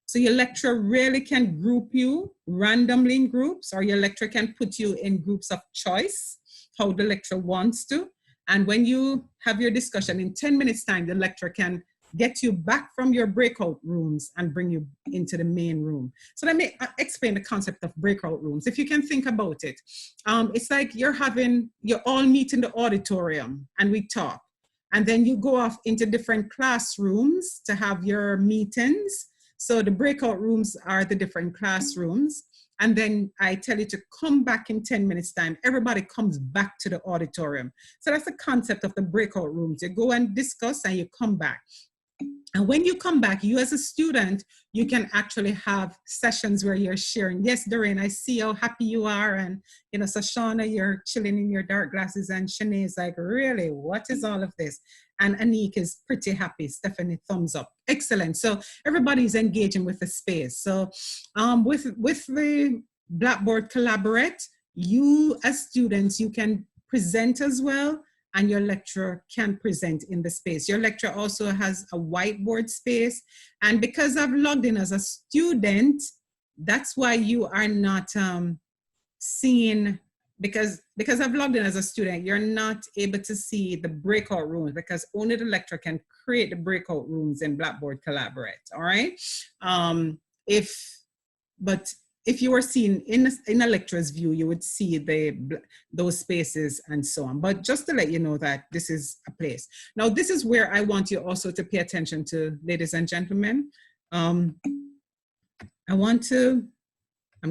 S4: So your lecturer really can group you randomly in groups, or your lecturer can put you in groups of choice, how the lecturer wants to. And when you have your discussion in 10 minutes time, the lecturer can get you back from your breakout rooms and bring you into the main room. So let me explain the concept of breakout rooms. If you can think about it, it's like you all meet in the auditorium and we talk. And then you go off into different classrooms to have your meetings. So the breakout rooms are the different classrooms. And then I tell you to come back in 10 minutes time. Everybody comes back to the auditorium. So that's the concept of the breakout rooms. You go and discuss and you come back. And when you come back, you as a student, you can actually have sessions where you're sharing. Yes, Doreen, I see how happy you are. And, you know, so Shauna, you're chilling in your dark glasses. And Shanae is like, really, what is all of this? And Anik is pretty happy. Stephanie, thumbs up. Excellent. So everybody's engaging with the space. So with the Blackboard Collaborate, you as students, you can present as well. And your lecturer can present in the space. Your lecturer also has a whiteboard space. And because I've logged in as a student, that's why you are not seeing, because because I've logged in as a student, you're not able to see the breakout rooms because only the lecturer can create the breakout rooms in Blackboard Collaborate, all right? If you were seen in a lecturer's view, you would see those spaces and so on. But just to let you know that this is a place. Now, this is where I want you also to pay attention to, ladies and gentlemen. I'm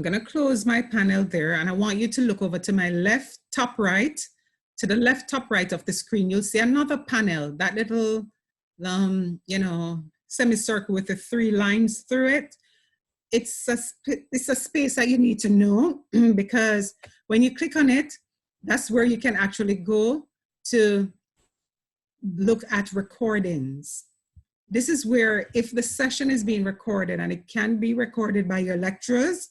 S4: gonna close my panel there, and I want you to look over to my left top right, to the left top right of the screen. You'll see another panel, that little, semicircle with the 3 lines through it. It's a space that you need to know because when you click on it, that's where you can actually go to look at recordings. This is where, if the session is being recorded, and it can be recorded by your lecturers,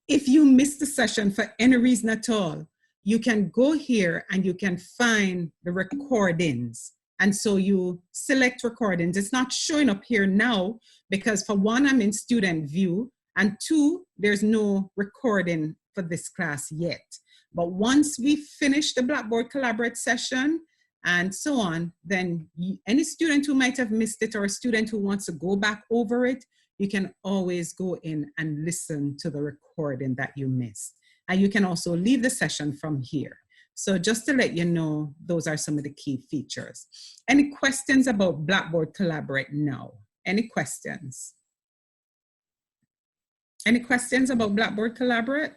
S4: if you miss the session for any reason at all, you can go here and you can find the recordings. And so you select recordings. It's not showing up here now because, for one, I'm in student view, and 2, there's no recording for this class yet. But once we finish the Blackboard Collaborate session and so on, then any student who might have missed it, or a student who wants to go back over it, you can always go in and listen to the recording that you missed. And you can also leave the session from here. So just to let you know, those are some of the key features. Any questions about Blackboard Collaborate now? Any questions? Any questions about Blackboard Collaborate?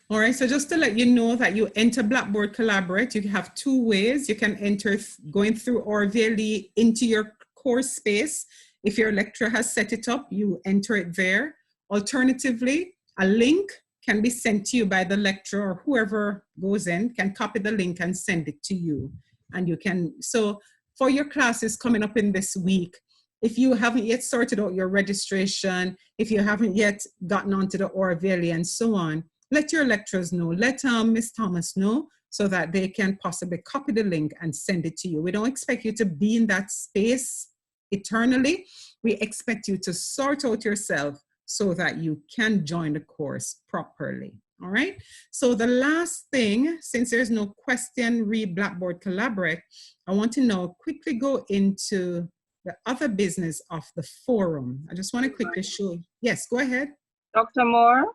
S4: All right, so just to let you know that you enter Blackboard Collaborate, you have 2 ways. You can enter going through RVLE into your course space. If your lecturer has set it up, you enter it there. Alternatively, a link can be sent to you by the lecturer, or whoever goes in can copy the link and send it to you. And you can, so for your classes coming up in this week, if you haven't yet sorted out your registration, if you haven't yet gotten onto the RVLE and so on, let your lecturers know, let Ms. Thomas know, so that they can possibly copy the link and send it to you. We don't expect you to be in that space eternally. We expect you to sort out yourself so that you can join the course properly, all right? So the last thing, since there's no question, read Blackboard Collaborate, I want to now quickly go into the other business of the forum. I just want to quickly show, yes, go ahead.
S6: Dr. Moore?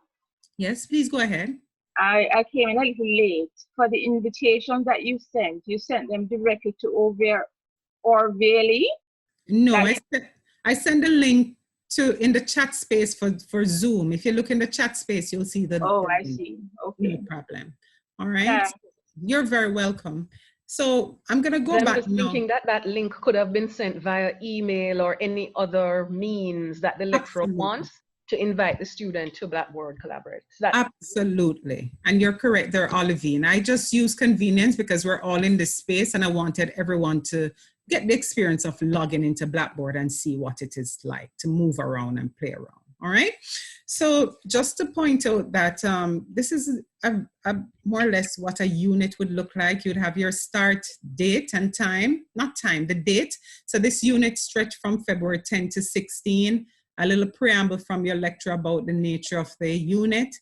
S4: Yes, please go ahead.
S6: I came in a little late. For the invitations that you sent them directly to over RVLE?
S4: No, I send a link to in the chat space for Zoom. If you look in the chat space, you'll see the.
S6: Oh,
S4: the
S6: I
S4: link.
S6: see. Okay.
S4: No problem. All right.
S6: Yeah.
S4: You're very welcome. So I'm gonna go
S3: I'm
S4: back
S3: just
S4: now.
S3: thinking that that link could have been sent via email or any other means that the lecturer
S4: Absolutely.
S3: wants to invite the student to Blackboard Collaborate. So
S4: Absolutely. And you're correct there, Olivine. I just use convenience because we're all in this space, and I wanted everyone to get the experience of logging into Blackboard and see what it is like to move around and play around. All right. So just to point out that this is a more or less what a unit would look like. You'd have your start date and time, not time, the date. So this unit stretched from February 10 to 16, a little preamble from your lecturer about the nature of the unit.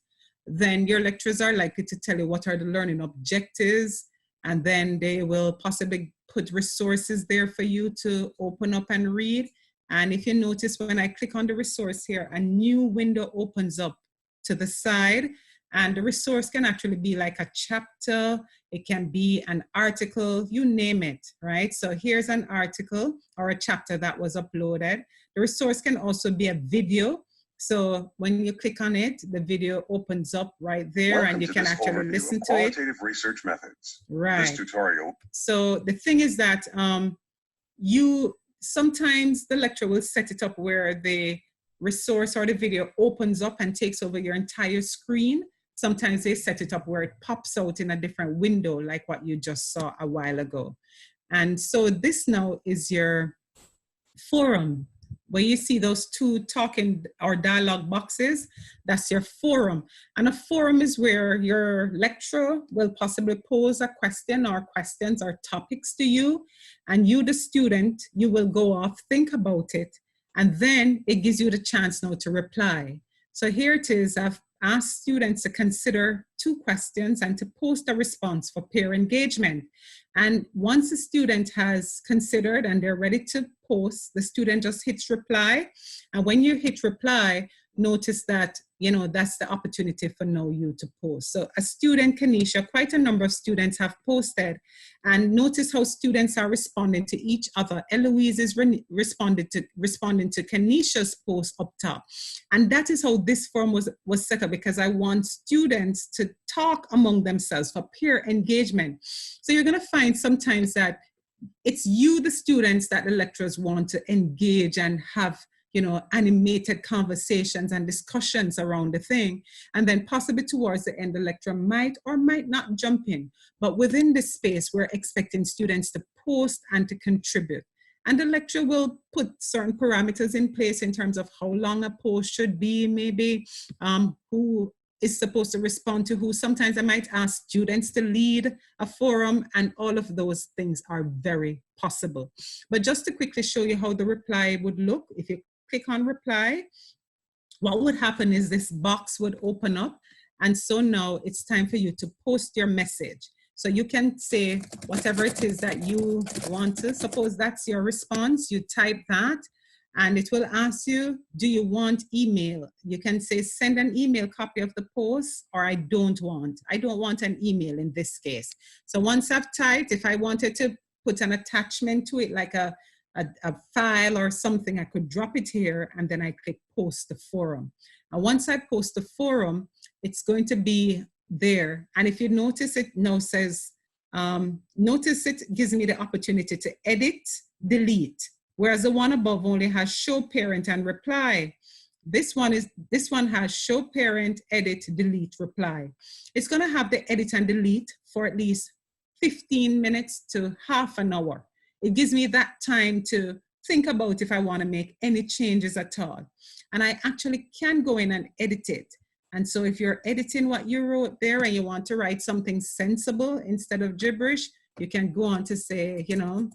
S4: Then your lecturers are likely to tell you what are the learning objectives, and then they will possibly put resources there for you to open up and read. And if you notice, when I click on the resource here, a new window opens up to the side, and the resource can actually be like a chapter, it can be an article, you name it, right? So here's an article or a chapter that was uploaded. The resource can also be a video. So when you click on it, the video opens up right there. Welcome, and you can actually listen to it. Qualitative research methods. Right. This tutorial. So the thing is that sometimes the lecturer will set it up where the resource or the video opens up and takes over your entire screen. Sometimes they set it up where it pops out in a different window, like what you just saw a while ago. And so this now is your forum, where you see those 2 talking or dialogue boxes. That's your forum. And a forum is where your lecturer will possibly pose a question or questions or topics to you. And you, the student, you will go off, think about it, and then it gives you the chance now to reply. So here it is. I've asked students to consider 2 questions and to post a response for peer engagement. And once the student has considered and they're ready to post, the student just hits reply. And when you hit reply, notice that, you know, that's the opportunity for now you to post. So a student, Kanisha, quite a number of students have posted, and notice how students are responding to each other. Eloise is responding to Kanisha's post up top. And that is how this forum was set up, because I want students to talk among themselves for peer engagement. So you're gonna find sometimes that it's you, the students, that the lecturers want to engage and have, you know, animated conversations and discussions around the thing. And then possibly towards the end, the lecturer might or might not jump in. But within this space, we're expecting students to post and to contribute. And the lecturer will put certain parameters in place in terms of how long a post should be, maybe who is supposed to respond to who. Sometimes I might ask students to lead a forum, and all of those things are very possible. But just to quickly show you how the reply would look, if you click on reply, what would happen is this box would open up. And so now it's time for you to post your message. So you can say whatever it is that you want to. Suppose that's your response, you type that, and it will ask you, do you want email? You can say, send an email copy of the post, or I don't want an email in this case. So once I've typed, if I wanted to put an attachment to it, like a file or something, I could drop it here, and then I click post the forum. And once I post the forum, it's going to be there. And if you notice, it now says, notice it gives me the opportunity to edit, delete, whereas the one above only has show parent and reply. This one has show parent, edit, delete, reply. It's going to have the edit and delete for at least 15 minutes to half an hour. It gives me that time to think about if I want to make any changes at all. And I actually can go in and edit it. And so if you're editing what you wrote there and you want to write something sensible instead of gibberish, you can go on to say, you know,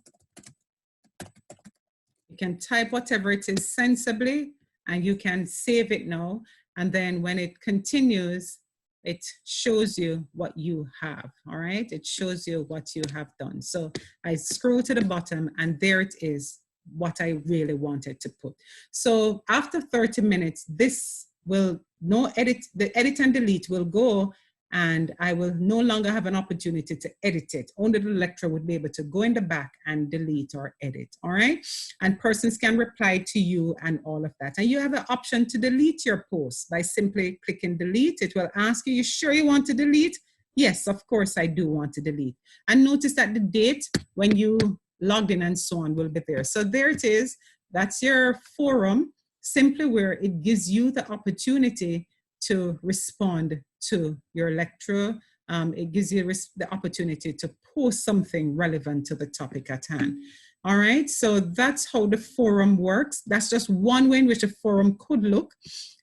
S4: you can type whatever it is sensibly, and you can save it now. And then when it continues, it shows you what you have, all right? It shows you what you have done. So I scroll to the bottom, and there it is, what I really wanted to put. So after 30 minutes, this will, the edit and delete will go, and I will no longer have an opportunity to edit it. Only the lecturer would be able to go in the back and delete or edit, all right? And persons can reply to you and all of that. And you have an option to delete your post by simply clicking delete. It will ask you, you sure you want to delete? Yes, of course I do want to delete. And notice that the date when you logged in and so on will be there. So there it is. That's your forum, simply where it gives you the opportunity to respond to your lecturer. It gives you the opportunity to post something relevant to the topic at hand. All right, so that's how the forum works. That's just one way in which a forum could look.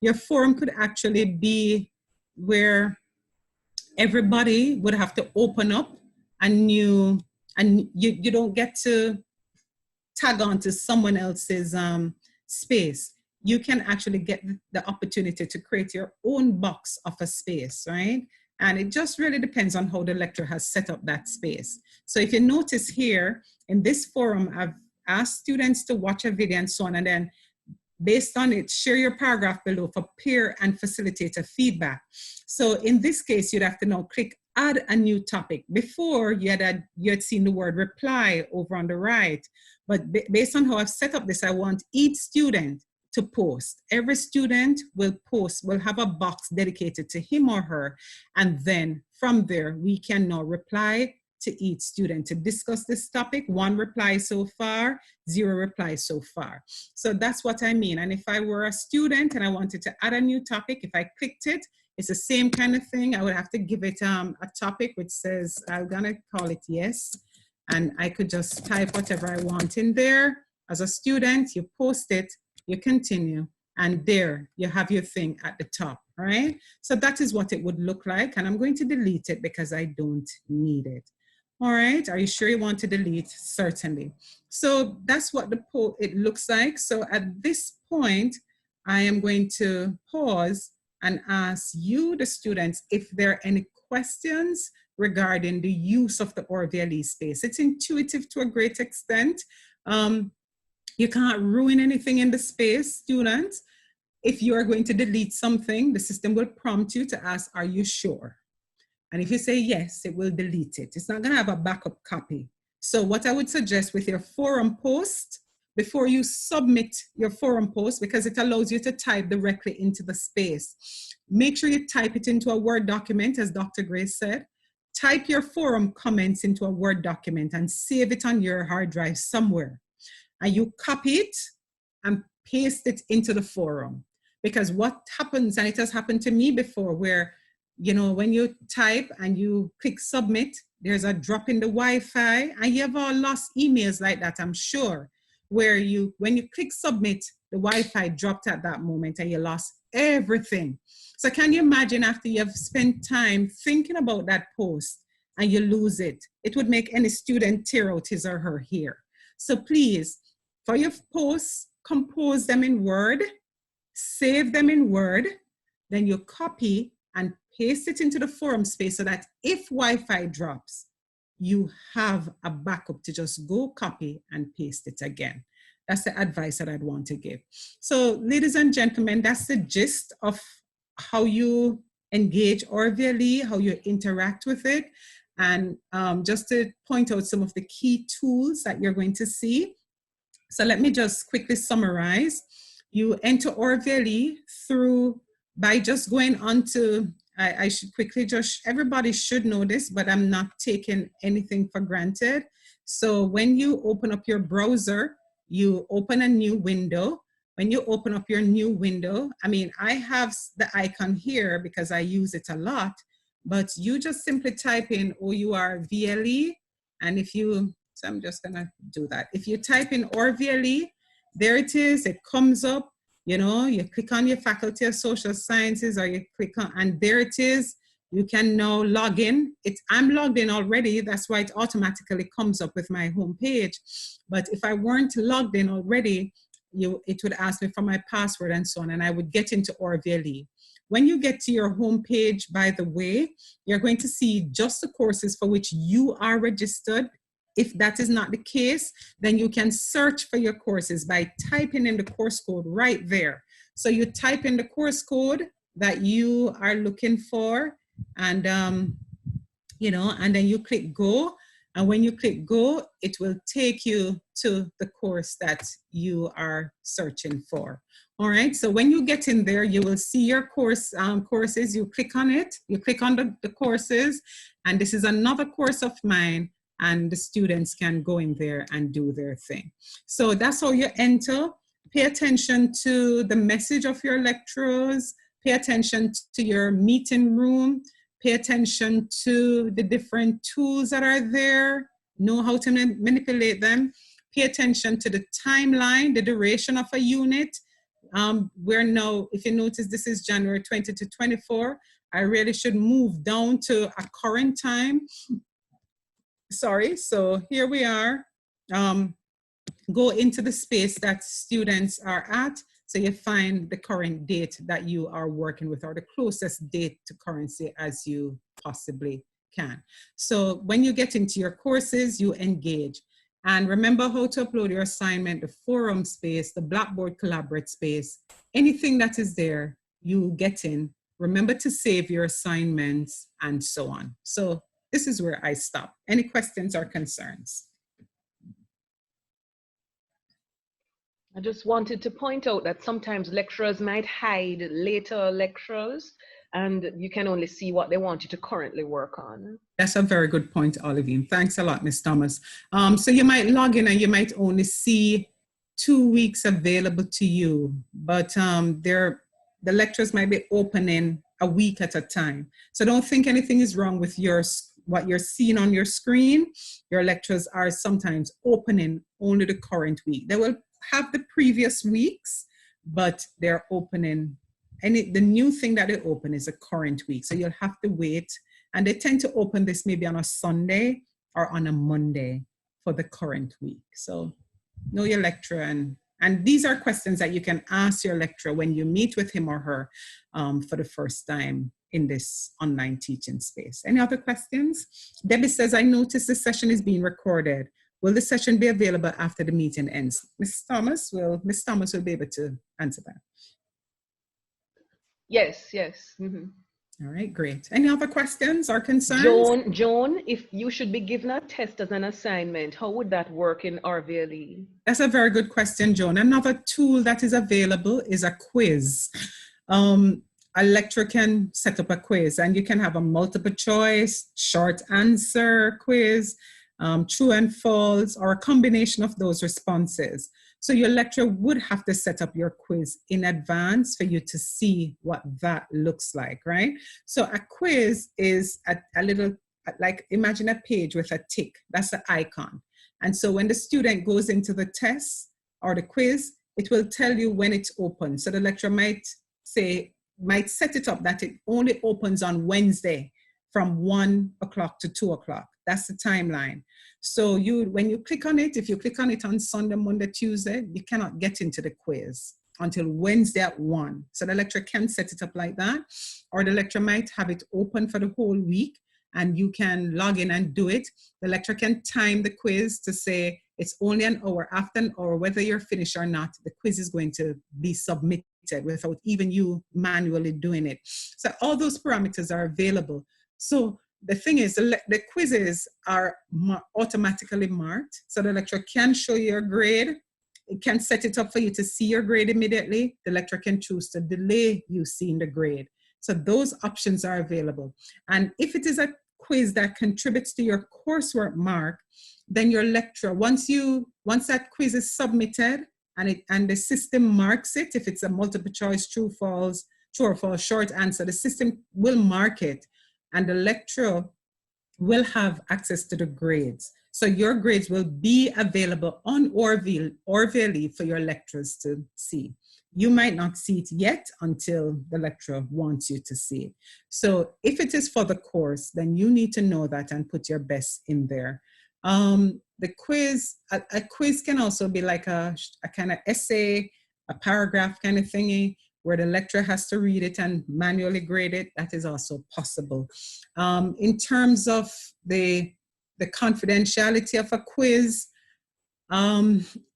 S4: Your forum could actually be where everybody would have to open up a new, and you don't get to tag on to someone else's space. You can actually get the opportunity to create your own box of a space, right? And it just really depends on how the lecturer has set up that space. So if you notice here, in this forum, I've asked students to watch a video and so on, and then based on it, share your paragraph below for peer and facilitator feedback. So in this case, you'd have to now click add a new topic. Before, you had seen the word reply over on the right, but based on how I've set up this, I want each student to post. Every student will post, will have a box dedicated to him or her. And then from there, we can now reply to each student to discuss this topic. 1 reply so far, 0 replies so far. So that's what I mean. And if I were a student and I wanted to add a new topic, if I clicked it, it's the same kind of thing. I would have to give it a topic which says, I'm gonna call it yes. And I could just type whatever I want in there. As a student, you post it, you continue, and there you have your thing at the top, all right? So that is what it would look like, and I'm going to delete it because I don't need it. All right, are you sure you want to delete? Certainly. So that's what it looks like. So at this point, I am going to pause and ask you, the students, if there are any questions regarding the use of the ORVLE space. It's intuitive to a great extent. You can't ruin anything in the space, students. If you are going to delete something, the system will prompt you to ask, are you sure? And if you say yes, it will delete it. It's not going to have a backup copy. So what I would suggest with your forum post, before you submit your forum post, because it allows you to type directly into the space, make sure you type it into a Word document, as Dr. Grace said. Type your forum comments into a Word document and save it on your hard drive somewhere. And you copy it and paste it into the forum. Because what happens, and it has happened to me before, where, you know, when you type and you click submit, there's a drop in the Wi-Fi, and you have all lost emails like that, I'm sure, where you, when you click submit, the Wi-Fi dropped at that moment and you lost everything. So can you imagine after you have spent time thinking about that post and you lose it? It would make any student tear out his or her hair. So please, for your posts, compose them in Word, save them in Word, then you copy and paste it into the forum space so that if Wi-Fi drops, you have a backup to just go copy and paste it again. That's the advice that I'd want to give. So ladies and gentlemen, that's the gist of how you engage ORVLE, how you interact with it. And just to point out some of the key tools that you're going to see. So let me just quickly summarize. You enter ORVLE through, by just going on to, I should quickly just, everybody should know this, but I'm not taking anything for granted. So when you open up your browser, you open a new window. When you open up your new window, I mean, I have the icon here because I use it a lot, but you just simply type in ORVLE, and if you, so I'm just gonna do that. If you type in ORVLE, there it is, it comes up, you know, you click on your Faculty of Social Sciences, or you click on, and there it is. You can now log in. I'm logged in already, that's why it automatically comes up with my home page. But if I weren't logged in already, it would ask me for my password and so on, and I would get into ORVLE. When you get to your home page, by the way, you're going to see just the courses for which you are registered. If that is not the case, then you can search for your courses by typing in the course code right there. So you type in the course code that you are looking for, and you know, and then you click go. And when you click go, it will take you to the course that you are searching for. All right, so when you get in there, you will see your courses. You click on it, you click on the courses, and this is another course of mine, and the students can go in there and do their thing. So that's how you enter. Pay attention to the message of your lecturers, pay attention to your meeting room, pay attention to the different tools that are there, know how to manipulate them, pay attention to the timeline, the duration of a unit. We're now, if you notice, this is January 20 to 24. I really should move down to a current time. Sorry, so here we are. Go into the space that students are at, so you find the current date that you are working with, or the closest date to currency as you possibly can. So when you get into your courses, you engage. And remember how to upload your assignment, the forum space, the Blackboard Collaborate space, anything that is there, you get in. Remember to save your assignments and so on. So this is where I stop. Any questions or concerns?
S3: I just wanted to point out that sometimes lecturers might hide later lectures, and you can only see what they want you to currently work on.
S4: That's a very good point, Olivine. Thanks a lot, Ms. Thomas. So you might log in and you might only see 2 weeks available to you, but the lectures might be opening a week at a time. So don't think anything is wrong with what you're seeing on your screen. Your lectures are sometimes opening only the current week. They will have the previous weeks, but they're opening, and the new thing that they open is a current week. So you'll have to wait, and they tend to open this maybe on a Sunday or on a Monday for the current week. So know your lecturer and And these are questions that you can ask your lecturer when you meet with him or her for the first time in this online teaching space. Any other questions? Debbie says, I noticed this session is being recorded. Will the session be available after the meeting ends? Ms. Thomas will be able to answer that.
S3: Yes, yes. Mm-hmm.
S4: All right, great. Any other questions or concerns?
S3: Joan, if you should be given a test as an assignment, how would that work in RVLE?
S4: That's a very good question, Joan. Another tool that is available is a quiz. A lecturer can set up a quiz, and you can have a multiple choice, short answer quiz, true and false, or a combination of those responses. So your lecturer would have to set up your quiz in advance for you to see what that looks like, right? So a quiz is a little, like imagine a page with a tick, that's the icon. And so when the student goes into the test or the quiz, it will tell you when it's open. So the lecturer might set it up that it only opens on Wednesday from 1 o'clock to 2 o'clock. That's the timeline. So when you click on it, if you click on it on Sunday, Monday, Tuesday, you cannot get into the quiz until Wednesday at 1. So the lecturer can set it up like that, or the lecturer might have it open for the whole week and you can log in and do it. The lecturer can time the quiz to say it's only an hour. After an hour, whether you're finished or not, the quiz is going to be submitted without even you manually doing it. So all those parameters are available. So the thing is, the quizzes are automatically marked. So the lecturer can show you your grade. It can set it up for you to see your grade immediately. The lecturer can choose to delay you seeing the grade. So those options are available. And if it is a quiz that contributes to your coursework mark, then your lecturer, once that quiz is submitted and the system marks it, if it's a multiple choice, true or false, short answer, the system will mark it. And the lecturer will have access to the grades. So your grades will be available on RVLE for your lecturers to see. You might not see it yet until the lecturer wants you to see it. So if it is for the course, then you need to know that and put your best in there. The quiz, a quiz can also be like a kind of essay, a paragraph kind of thingy, where the lecturer has to read it and manually grade it. That is also possible. In terms of the confidentiality of a quiz,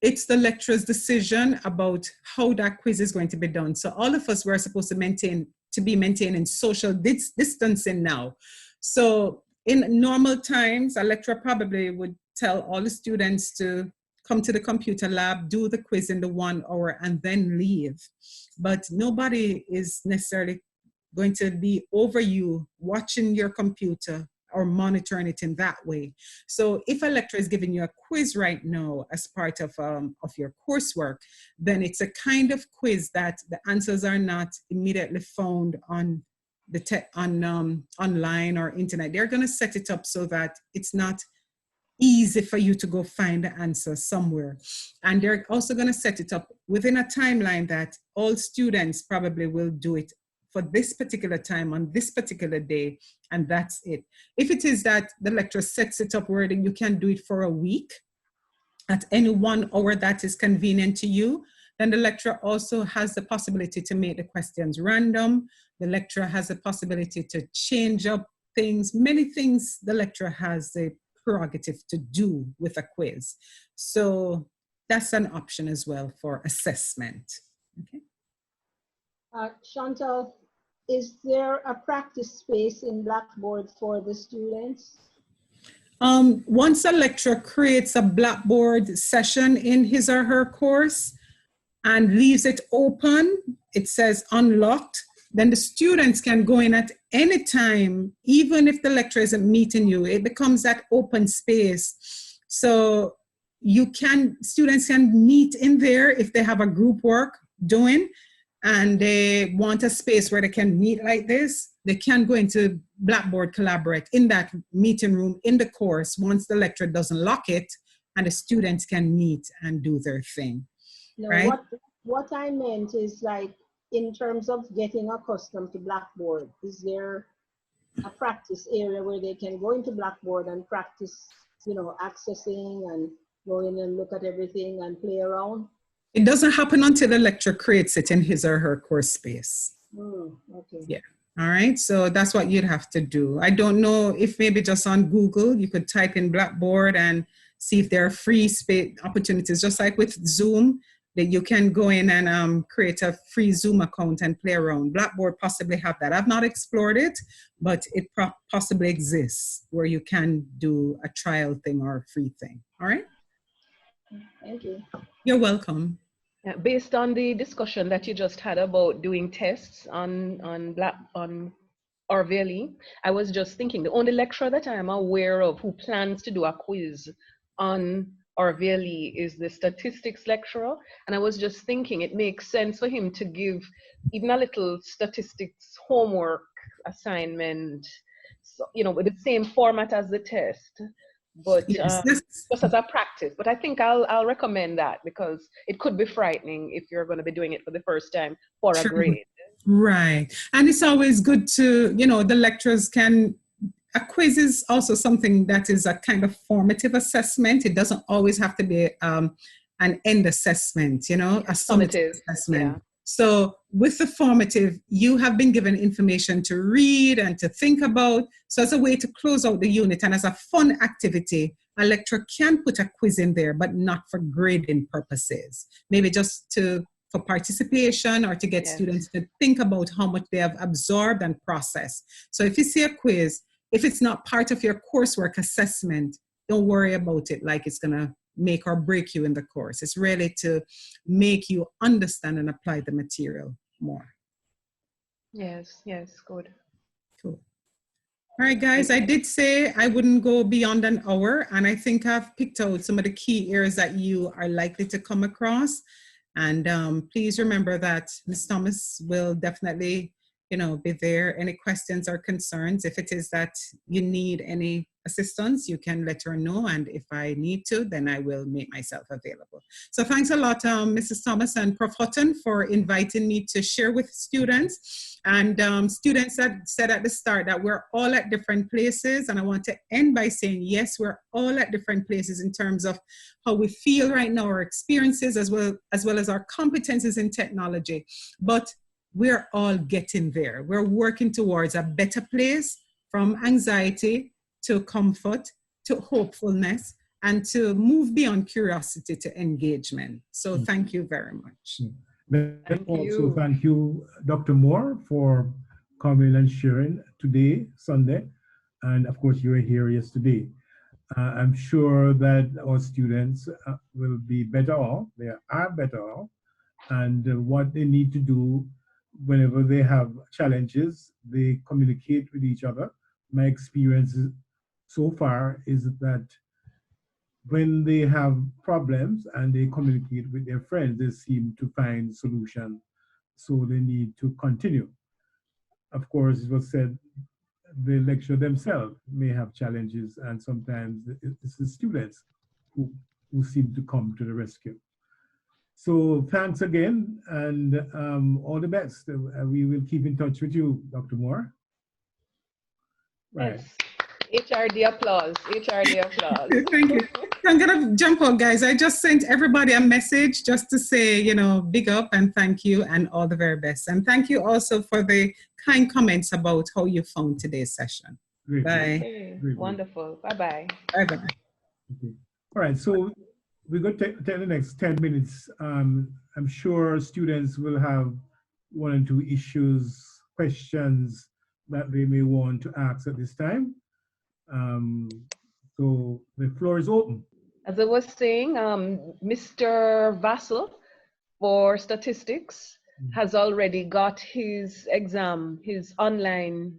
S4: it's the lecturer's decision about how that quiz is going to be done. So all of us were supposed to be maintaining social distancing now. So in normal times, a lecturer probably would tell all the students to come to the computer lab, do the quiz in the 1 hour, and then leave. But nobody is necessarily going to be over you watching your computer or monitoring it in that way. So if a lecturer is giving you a quiz right now as part of your coursework, then it's a kind of quiz that the answers are not immediately found on online or internet. They're going to set it up so that it's not easy for you to go find the answer somewhere. And they're also going to set it up within a timeline that all students probably will do it for this particular time on this particular day, and that's it. If it is that the lecturer sets it up where you can do it for a week at any 1 hour that is convenient to you, then the lecturer also has the possibility to make the questions random. The lecturer has the possibility to change up things. Many things the lecturer has the prerogative to do with a quiz. So that's an option as well for assessment. Okay.
S5: Shantel, is there a practice space in Blackboard for the students?
S4: Once a lecturer creates a Blackboard session in his or her course and leaves it open, it says unlocked, then the students can go in at any time, even if the lecturer isn't meeting you. It becomes that open space. So students can meet in there if they have a group work doing and they want a space where they can meet like this. They can go into Blackboard Collaborate in that meeting room in the course once the lecturer doesn't lock it, and the students can meet and do their thing.
S5: No,
S4: right?
S5: What I meant is, like, in terms of getting accustomed to Blackboard, is there a practice area where they can go into Blackboard and practice, accessing and go in and look at everything and play around?
S4: It doesn't happen until the lecturer creates it in his or her course space.
S5: Okay.
S4: Yeah. All right. So that's what you'd have to do. I don't know if maybe just on Google, you could type in Blackboard and see if there are free space opportunities, just like with Zoom, that you can go in and create a free Zoom account and play around. Blackboard possibly have that. I've not explored it, but it possibly exists where you can do a trial thing or a free thing. All right.
S5: Thank you.
S4: You're welcome.
S3: Yeah, based on the discussion that you just had about doing tests on RVLE, I was just thinking the only lecturer that I am aware of who plans to do a quiz on RVLE is the statistics lecturer, and I was just thinking it makes sense for him to give even a little statistics homework assignment, so, you know, with the same format as the test. But
S4: Yes,
S3: just as a practice. But I think I'll recommend that because it could be frightening if you're going to be doing it for the first time for a grade.
S4: Right. And it's always good to, you know, the lecturers can, a quiz is also something that is a kind of formative assessment. It doesn't always have to be an end assessment, you know, a summative assessment.
S3: Yeah.
S4: So with the formative, you have been given information to read and to think about. So as a way to close out the unit and as a fun activity, a lecturer can put a quiz in there, but not for grading purposes. Maybe just for participation or to get students to think about how much they have absorbed and processed. So if you see a quiz, if it's not part of your coursework assessment, don't worry about it like it's gonna make or break you in the course. It's really to make you understand and apply the material more.
S3: Yes, good.
S4: Cool. All right, guys, I did say I wouldn't go beyond an hour, and I think I've picked out some of the key areas that you are likely to come across. And please remember that Ms. Thomas will definitely, you know, be there. Any questions or concerns, if it is that you need any assistance, you can let her know. And if I need to, then I will make myself available. So thanks a lot, Mrs. Thomas and Prof. Hutton, for inviting me to share with students. And students that said at the start that we're all at different places. And I want to end by saying, yes, we're all at different places in terms of how we feel right now, our experiences, as well as our competences in technology. But we're all getting there. We're working towards a better place, from anxiety to comfort to hopefulness, and to move beyond curiosity to engagement. So thank you very much.
S2: Thank you, Dr. Moore, for coming and sharing today, Sunday. And of course, you were here yesterday. I'm sure that our students will be better off. They are better off. And what they need to do whenever they have challenges, they communicate with each other. My experience so far is that when they have problems and they communicate with their friends, they seem to find solutions. So they need to continue. Of course, it was said the lecturer themselves may have challenges, and sometimes it's the students who seem to come to the rescue. So thanks again, and all the best. We will keep in touch with you, Dr. Moore. Right.
S3: Yes. HRD applause. HRD applause.
S4: Thank you. I'm gonna jump on, guys. I just sent everybody a message just to say, you know, big up and thank you and all the very best. And thank you also for the kind comments about how you found today's session.
S2: Great.
S4: Bye.
S3: Okay. Wonderful. Bye-bye.
S4: Bye-bye.
S2: Okay. All right, so we're going to take the next 10 minutes. I'm sure students will have one or two issues, questions that they may want to ask at this time. So the floor is open.
S3: As I was saying, Mr. Vassell for statistics has already got his exam, his online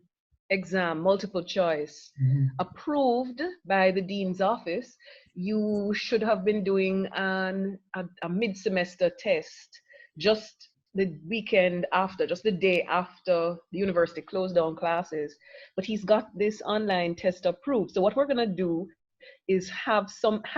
S3: exam, multiple choice, approved by the Dean's office. You should have been doing a mid-semester test just the weekend after, just the day after the university closed down classes. But he's got this online test approved. So what we're gonna do is have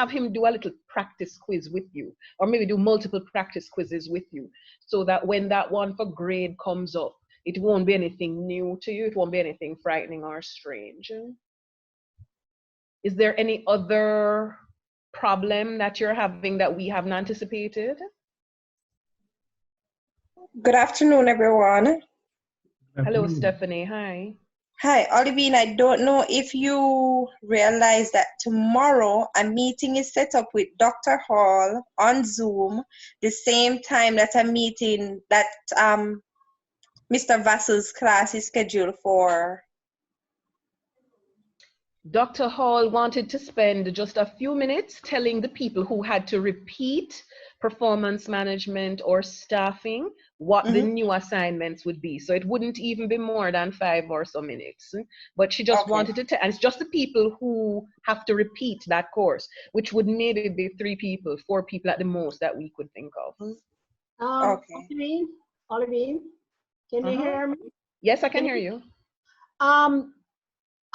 S3: him do a little practice quiz with you, or maybe do multiple practice quizzes with you, so that when that one for grade comes up, it won't be anything new to you. It won't be anything frightening or strange. Is there any other problem that you're having that we haven't anticipated?
S7: Good afternoon, everyone.
S3: Hello,
S2: Afternoon.
S3: Stephanie. Hi.
S7: Hi, Olivine. I don't know if you realize that tomorrow a meeting is set up with Dr. Hall on Zoom, the same time that a meeting that Mr. Vassell's class is scheduled for.
S3: Dr. Hall wanted to spend just a few minutes telling the people who had to repeat performance management or staffing what the new assignments would be. So it wouldn't even be more than 5 or so minutes. But she just wanted to tell, and it's just the people who have to repeat that course, which would maybe be 3 people, 4 people at the most that we could think of.
S5: Olivine, can you hear me?
S3: Yes, I can hear you.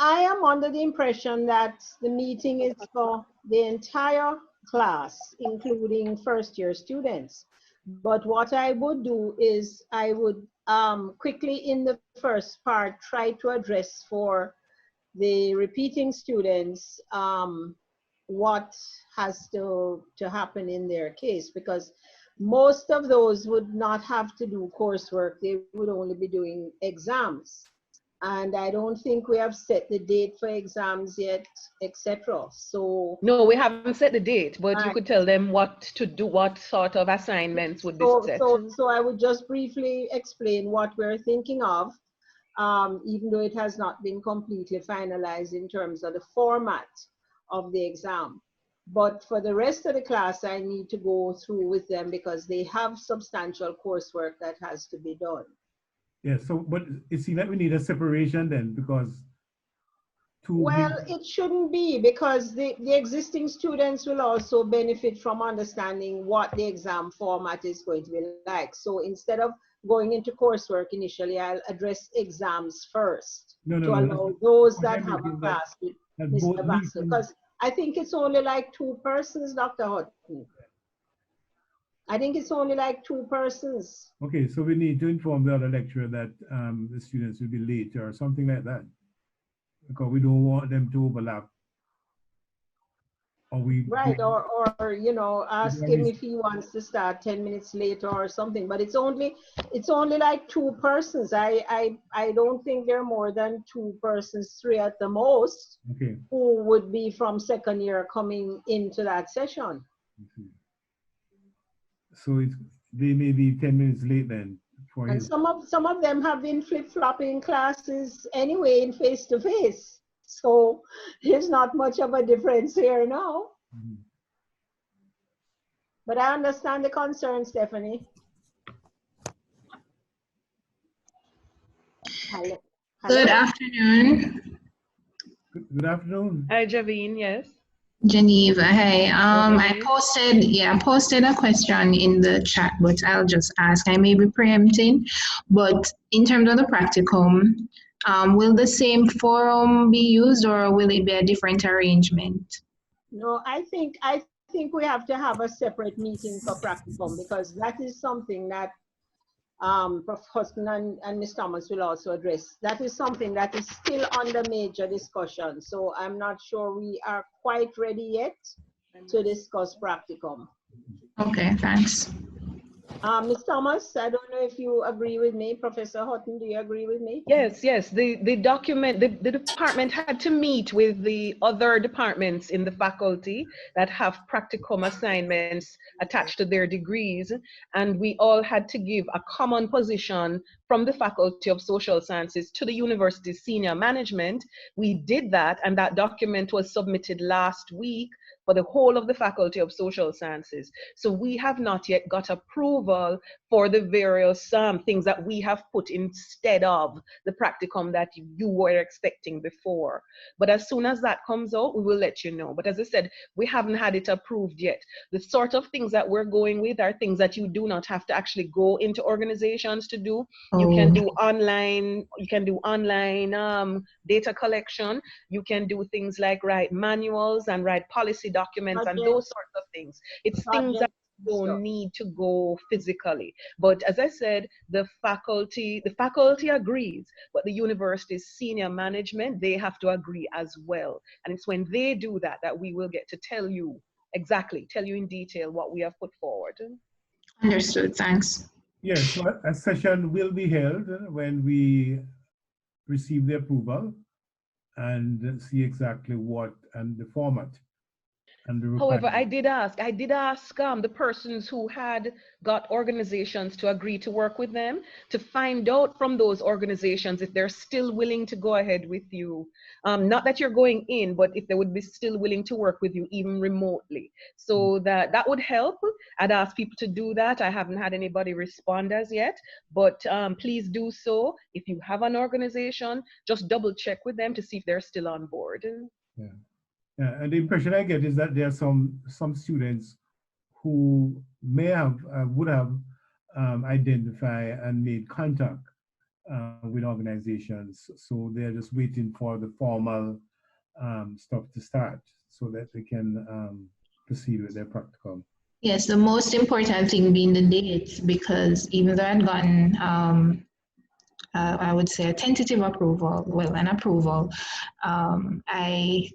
S5: I am under the impression that the meeting is for the entire class, including first-year students. But what I would do is I would quickly in the first part try to address for the repeating students what has to happen in their case, because most of those would not have to do coursework. They would only be doing exams. And I don't think we have set the date for exams yet, etc. So
S3: no, we haven't set the date, but you could tell them what to do, what sort of assignments would be set.
S5: So I would just briefly explain what we're thinking of, even though it has not been completely finalized in terms of the format of the exam. But for the rest of the class, I need to go through with them because they have substantial coursework that has to be done.
S2: Yeah, so, but it seems like we need a separation then, because
S5: well, it shouldn't be, because the existing students will also benefit from understanding what the exam format is going to be like. So instead of going into coursework initially, I'll address exams first to allow those that have a class with Mr. Vassell. Because I think it's only like 2 persons, Dr. Hutton. I think it's only like 2 persons.
S2: Okay, so we need to inform the other lecturer that the students will be late or something like that, because we don't want them to overlap. Or
S5: right, or you know, ask him if he wants to start 10 minutes later or something. But it's only like 2 persons. I don't think there are more than 2 persons, 3 at the most, who would be from second year coming into that session.
S2: So they may be 10 minutes late then.
S5: And some of them have been flip-flopping classes anyway in face-to-face. So there's not much of a difference here now. But I understand the concern, Stephanie. Hello.
S8: Good afternoon.
S2: Good afternoon.
S3: Hi, Javine, yes.
S8: Geneva, hey. I posted a question in the chat, but I'll just ask. I may be preempting, but in terms of the practicum, will the same forum be used or will it be a different arrangement?
S5: No, I think we have to have a separate meeting for practicum, because that is something that Prof. Huston and Ms. Thomas will also address. That is something that is still under major discussion. So I'm not sure we are quite ready yet to discuss practicum.
S8: Okay, thanks.
S5: Ms. Thomas, I don't know if you agree with me. Professor Hutton, do you agree with me?
S3: Yes, yes. The document, the department had to meet with the other departments in the faculty that have practicum assignments attached to their degrees. And we all had to give a common position from the Faculty of Social Sciences to the university's senior management. We did that, and that document was submitted last week for the whole of the Faculty of Social Sciences. So we have not yet got approval for the various things that we have put instead of the practicum that you were expecting before. But as soon as that comes out, we will let you know. But as I said, we haven't had it approved yet. The sort of things that we're going with are things that you do not have to actually go into organizations to do. You can do online, data collection. You can do things like write manuals and write policy documents and those sorts of things. It's things that you don't need to go physically. But as I said, the faculty agrees, but the university's senior management, they have to agree as well. And it's when they do that that we will get to tell you in detail what we have put forward.
S8: Understood, thanks.
S2: Yes, so a session will be held when we receive the approval and see exactly what and the format and the
S3: However,
S2: requirement.
S3: I did ask the persons who had got organizations to agree to work with them to find out from those organizations if they're still willing to go ahead with you. Not that you're going in, but if they would be still willing to work with you even remotely. So that would help. I'd ask people to do that. I haven't had anybody respond as yet, but please do so. If you have an organization, just double check with them to see if they're still on board.
S2: Yeah. Yeah, and the impression I get is that there are some students who may have would have identified and made contact with organizations, so they're just waiting for the formal stuff to start so that they can proceed with their practical.
S8: Yes, the most important thing being the dates, because even though I'd gotten, I would say, a tentative approval, well, an approval, I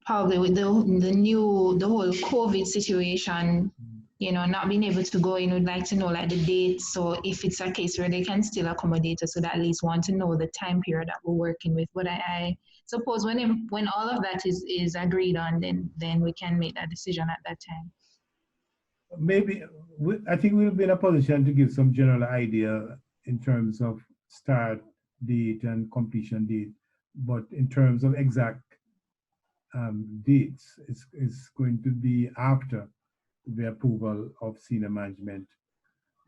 S8: probably with the whole COVID situation, you know, not being able to go in, would like to know like the dates. So if it's a case where they can still accommodate us, so that at least want to know the time period that we're working with. But I suppose when all of that is agreed on, then we can make that decision at that time.
S2: Maybe I think we'll be in a position to give some general idea in terms of start date and completion date, but in terms of exact dates, it's going to be after the approval of senior management,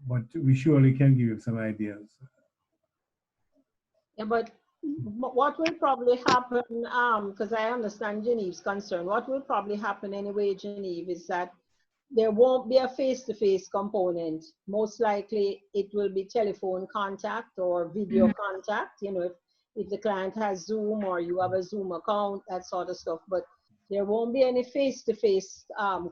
S2: but we surely can give you some ideas.
S5: Yeah, but what will probably happen, because I understand Geneviève's concern, what will probably happen anyway, Geneviève, is that there won't be a face-to-face component. Most likely it will be telephone contact or video contact, you know, if the client has Zoom or you have a Zoom account, that sort of stuff, but there won't be any face-to-face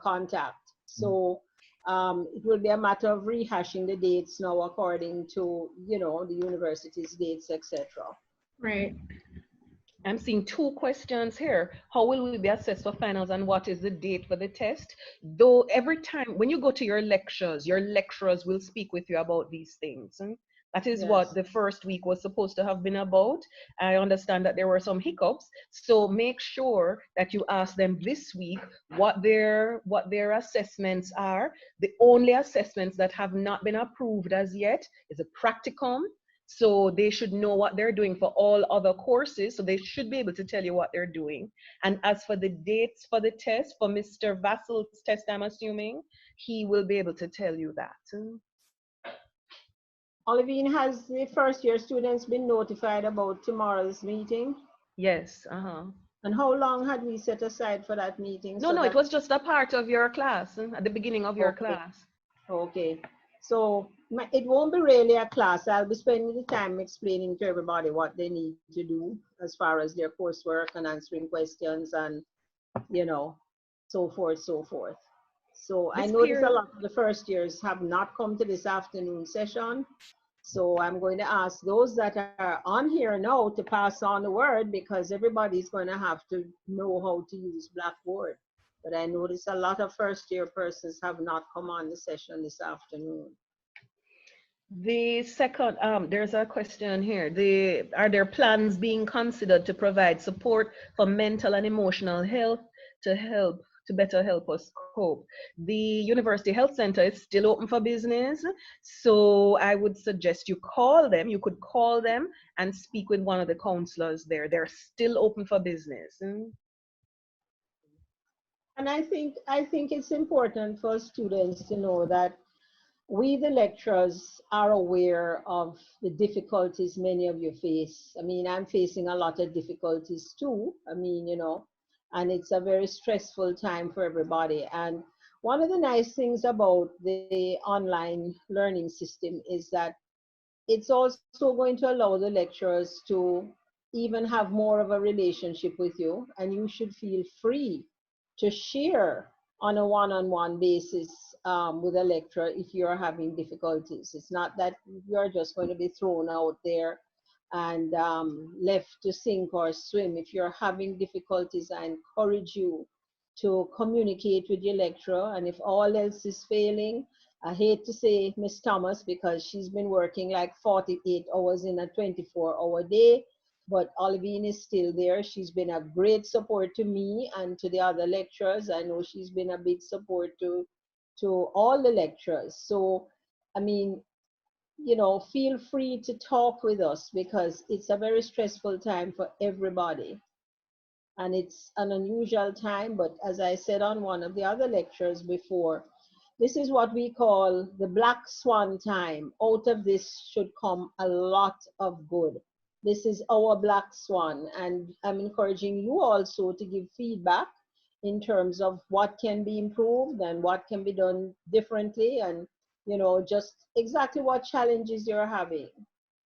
S5: contact. So it will be a matter of rehashing the dates now according to, you know, the university's dates, etc.
S3: Right. I'm seeing two questions here. How will we be assessed for finals and what is the date for the test? Though every time when you go to your lecturers will speak with you about these things. That is what the first week was supposed to have been about. I understand that there were some hiccups. So make sure that you ask them this week what their assessments are. The only assessments that have not been approved as yet is a practicum. So they should know what they're doing for all other courses. So they should be able to tell you what they're doing. And as for the dates for the test, for Mr. Vassel's test, I'm assuming, he will be able to tell you that.
S5: Olivine, has the first year students been notified about tomorrow's meeting?
S3: Yes.
S5: And how long had we set aside for that meeting?
S3: No, it was just a part of your class, at the beginning of your class.
S5: Okay. So it won't be really a class. I'll be spending the time explaining to everybody what they need to do as far as their coursework and answering questions and, you know, so forth, so forth. So I noticed a lot of the first years have not come to this afternoon session. So I'm going to ask those that are on here now to pass on the word, because everybody's going to have to know how to use Blackboard. But I noticed a lot of first year persons have not come on the session this afternoon.
S3: The second, there's a question here. Are there plans being considered to provide support for mental and emotional health to better help us cope? The University Health Center is still open for business. So I would suggest you call them. You could call them and speak with one of the counselors there. They're still open for business.
S5: And I think it's important for students to know that we, the lecturers, are aware of the difficulties many of you face. I mean, I'm facing a lot of difficulties too. I mean, you know, and it's a very stressful time for everybody. And one of the nice things about the online learning system is that it's also going to allow the lecturers to even have more of a relationship with you, and you should feel free to share on a one-on-one basis with a lecturer if you're having difficulties. It's not that you're just going to be thrown out there and left to sink or swim. If you're having difficulties, I encourage you to communicate with your lecturer, and if all else is failing, I hate to say Miss Thomas because she's been working like 48 hours in a 24-hour day, but Olivine is still there. She's been a great support to me and to the other lecturers. I know she's been a big support to all the lecturers. So, I mean, you know, feel free to talk with us because it's a very stressful time for everybody. And it's an unusual time, but as I said on one of the other lectures before, this is what we call the black swan time. Out of this should come a lot of good. This is our black swan, and I'm encouraging you also to give feedback in terms of what can be improved and what can be done differently, and you know, just exactly what challenges you're having,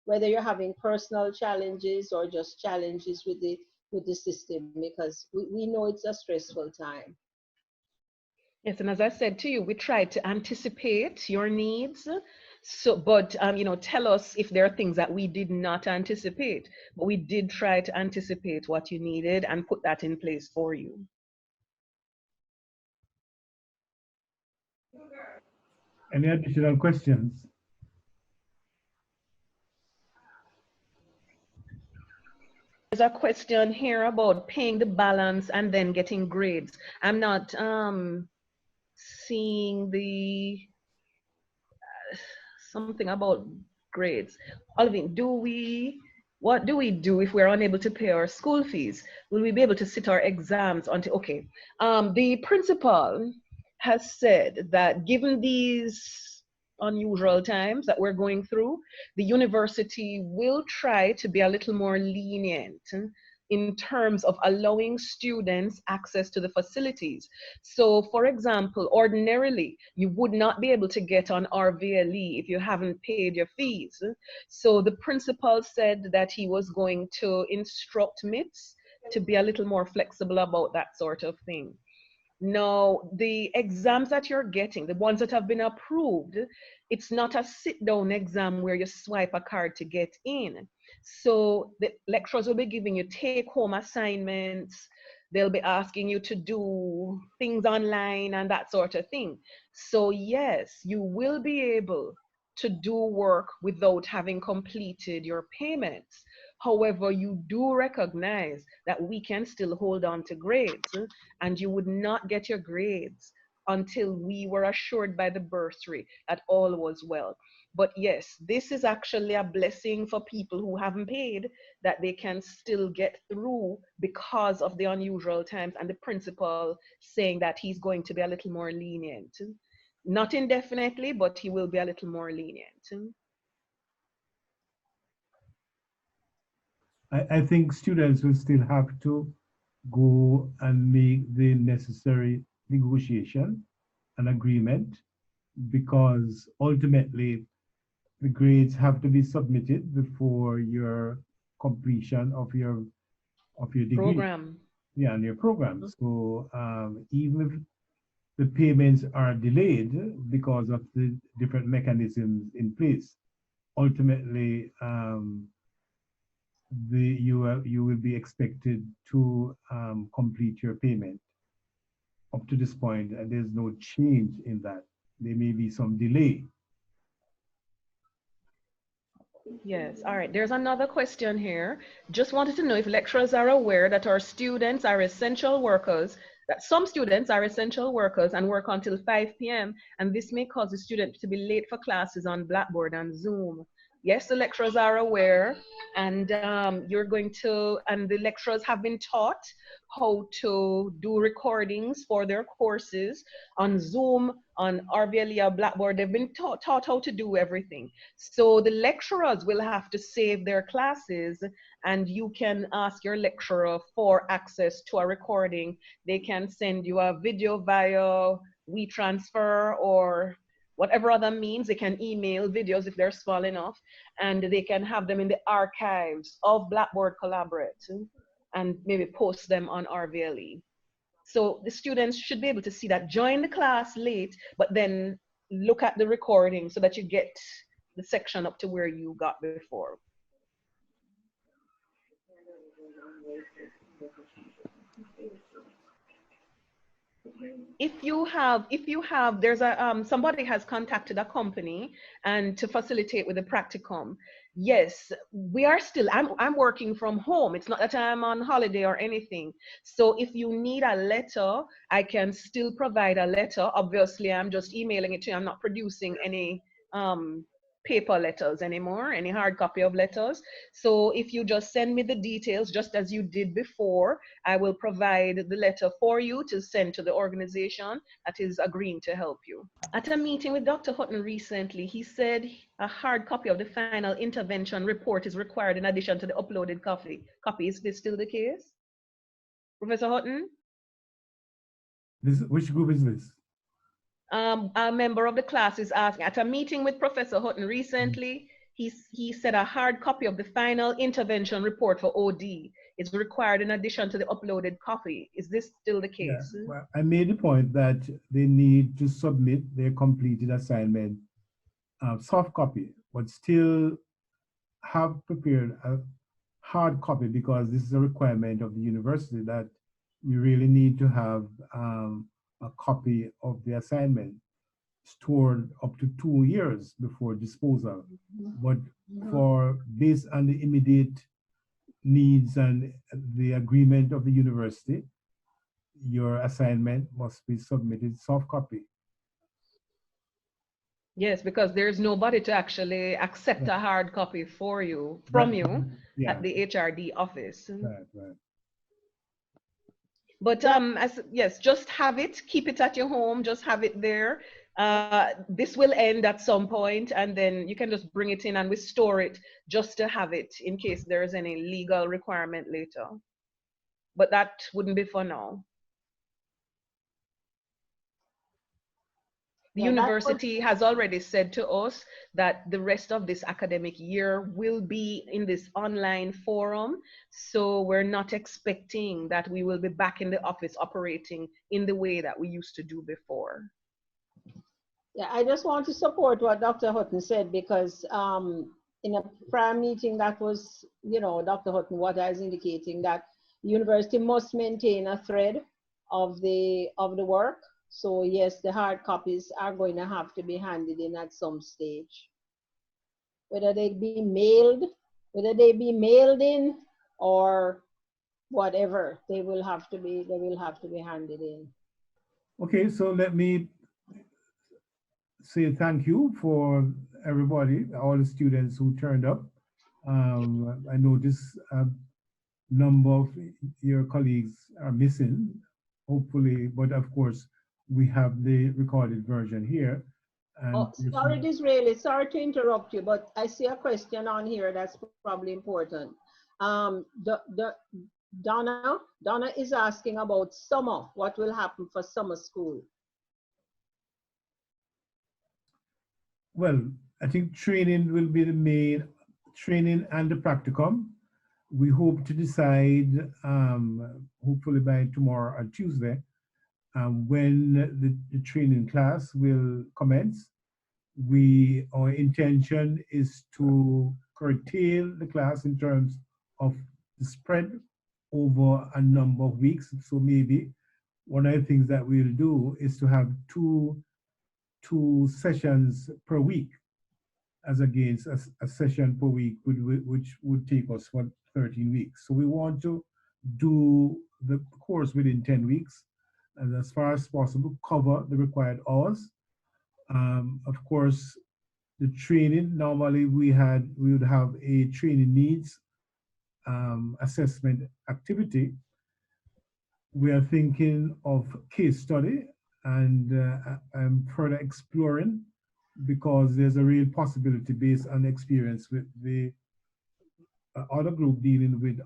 S5: whether you're having personal challenges or just challenges with the system, because we know it's a stressful time.
S3: Yes, and as I said to you, we try to anticipate your needs. So, but you know, tell us if there are things that we did not anticipate, but we did try to anticipate what you needed and put that in place for you.
S2: Any additional questions?
S3: There's a question here about paying the balance and then getting grades. I'm not seeing the something about grades. Alvin, what do we do if we're unable to pay our school fees? Will we be able to sit our exams until, okay. The principal has said that given these unusual times that we're going through, the university will try to be a little more lenient in terms of allowing students access to the facilities. So for example, ordinarily, you would not be able to get on RVLE if you haven't paid your fees. So the principal said that he was going to instruct MITs to be a little more flexible about that sort of thing. Now, the exams that you're getting, the ones that have been approved, it's not a sit-down exam where you swipe a card to get in. So the lecturers will be giving you take-home assignments. They'll be asking you to do things online and that sort of thing. So yes, you will be able to do work without having completed your payments. However, you do recognize that we can still hold on to grades, and you would not get your grades until we were assured by the bursary that all was well. But yes, this is actually a blessing for people who haven't paid, that they can still get through because of the unusual times, and the principal saying that he's going to be a little more lenient. Not indefinitely, but he will be a little more lenient.
S2: I think students will still have to go and make the necessary negotiation and agreement, because ultimately the grades have to be submitted before your completion of your degree.
S3: Program.
S2: Yeah, and your program. So even if the payments are delayed because of the different mechanisms in place, ultimately you will be expected to complete your payment up to this point, and there's no change in that. There may be some delay.
S3: Yes, all right. There's another question here. Just wanted to know if lecturers are aware that our students are essential workers, that some students are essential workers and work until 5 p.m. and this may cause the student to be late for classes on Blackboard and Zoom. Yes, the lecturers are aware, and the lecturers have been taught how to do recordings for their courses on Zoom, on RVLE or Blackboard. They've been taught how to do everything. So the lecturers will have to save their classes, and you can ask your lecturer for access to a recording. They can send you a video via WeTransfer or whatever other means. They can email videos if they're small enough, and they can have them in the archives of Blackboard Collaborate and maybe post them on RVLE. So the students should be able to see that. Join the class late, but then look at the recording so that you get the section up to where you got before. if you have, there's a somebody has contacted a company and to facilitate with the practicum. Yes, we are still, I'm working from home. It's not that I'm on holiday or anything. So if you need a letter, I can still provide a letter. Obviously, I'm just emailing it to you. I'm not producing any paper letters anymore, any hard copy of letters. So if you just send me the details, just as you did before, I will provide the letter for you to send to the organization that is agreeing to help you. At a meeting with Dr. Hutton recently, he said a hard copy of the final intervention report is required in addition to the uploaded copy. Is this still the case? Professor Hutton?
S2: Which group is this?
S3: A member of the class is asking, at a meeting with Professor Hutton recently, he said a hard copy of the final intervention report for OD is required in addition to the uploaded copy. Is this still the case?
S2: Yeah. Well, I made the point that they need to submit their completed assignment soft copy, but still have prepared a hard copy, because this is a requirement of the university that you really need to have a copy of the assignment stored up to 2 years before disposal. But for based on the immediate needs and the agreement of the university, your assignment must be submitted soft copy.
S3: Yes, because there's nobody to actually accept a hard copy for you, from you, at the HRD office.
S2: Right.
S3: But yes, just have it, keep it at your home, just have it there. This will end at some point, and then you can just bring it in and we store it just to have it in case there's any legal requirement later. But that wouldn't be for now. The university has already said to us that the rest of this academic year will be in this online forum. So we're not expecting that we will be back in the office operating in the way that we used to do before.
S5: Yeah, I just want to support what Dr. Hutton said, because in a prior meeting that was, Dr. Hutton, what I was indicating, that the university must maintain a thread of the work. So yes, the hard copies are going to have to be handed in at some stage. Whether they be mailed in or whatever, they will have to be handed in.
S2: Okay, so let me say thank you for everybody, all the students who turned up. I noticed a number of your colleagues are missing, hopefully, but of course, we have the recorded version here. And
S5: sorry, Disraeli, sorry to interrupt you, but I see a question on here that's probably important. Donna is asking about summer. What will happen for summer school?
S2: Well, I think training will be the main, training and the practicum. We hope to decide, hopefully by tomorrow or Tuesday, when the training class will commence. Our intention is to curtail the class in terms of the spread over a number of weeks. So maybe one of the things that we'll do is to have two sessions per week, as against a session per week, which would take us for 13 weeks. So we want to do the course within 10 weeks, and as far as possible, cover the required hours. Of course, the training, normally we would have a training needs assessment activity. We are thinking of case study and further exploring, because there's a real possibility based on experience with the other group dealing with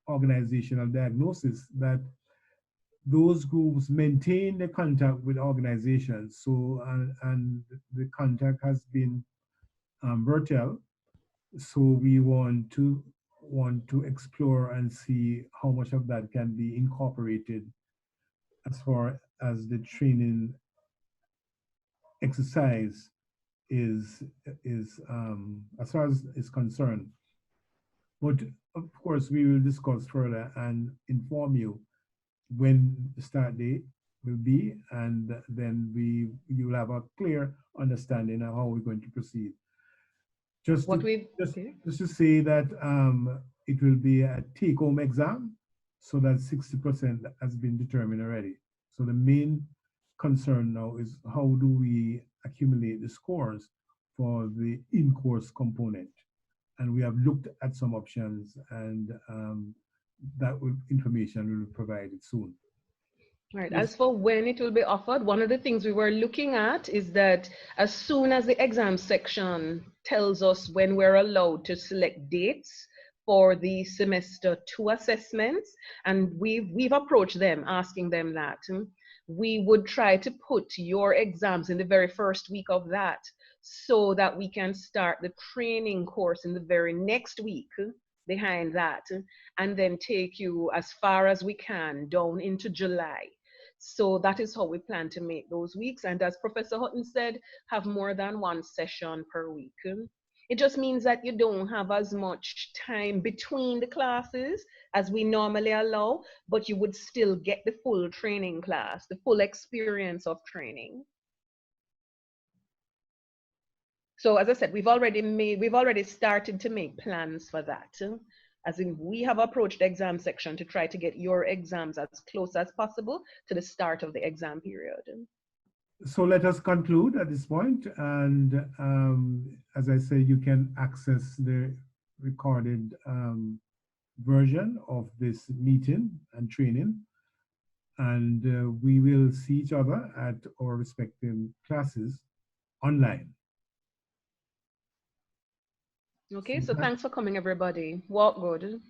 S2: organizational diagnosis, that those groups maintain the contact with organizations. So, and the contact has been virtual. So we want to explore and see how much of that can be incorporated as far as the training exercise is as far as is concerned. But of course, we will discuss further and inform you when the start date will be, and then you will have a clear understanding of how we're going to proceed. Just to say that it will be a take-home exam, so that 60% has been determined already. So the main concern now is how do we accumulate the scores for the in-course component, and we have looked at some options, and that information will be provided soon.
S3: Right. As for when it will be offered, one of the things we were looking at is that as soon as the exam section tells us when we're allowed to select dates for the semester 2 assessments, and we've approached them asking them that, we would try to put your exams in the very first week of that, so that we can start the training course in the very next week behind that, and then take you as far as we can down into July. So that is how we plan to make those weeks. And as Professor Hutton said, have more than one session per week. It just means that you don't have as much time between the classes as we normally allow, but you would still get the full training class, the full experience of training. So as I said, we've already started to make plans for that. As in, we have approached the exam section to try to get your exams as close as possible to the start of the exam period.
S2: So let us conclude at this point, and as I say, you can access the recorded version of this meeting and training, and we will see each other at our respective classes online.
S3: Okay, so thanks for coming, everybody. Walk good.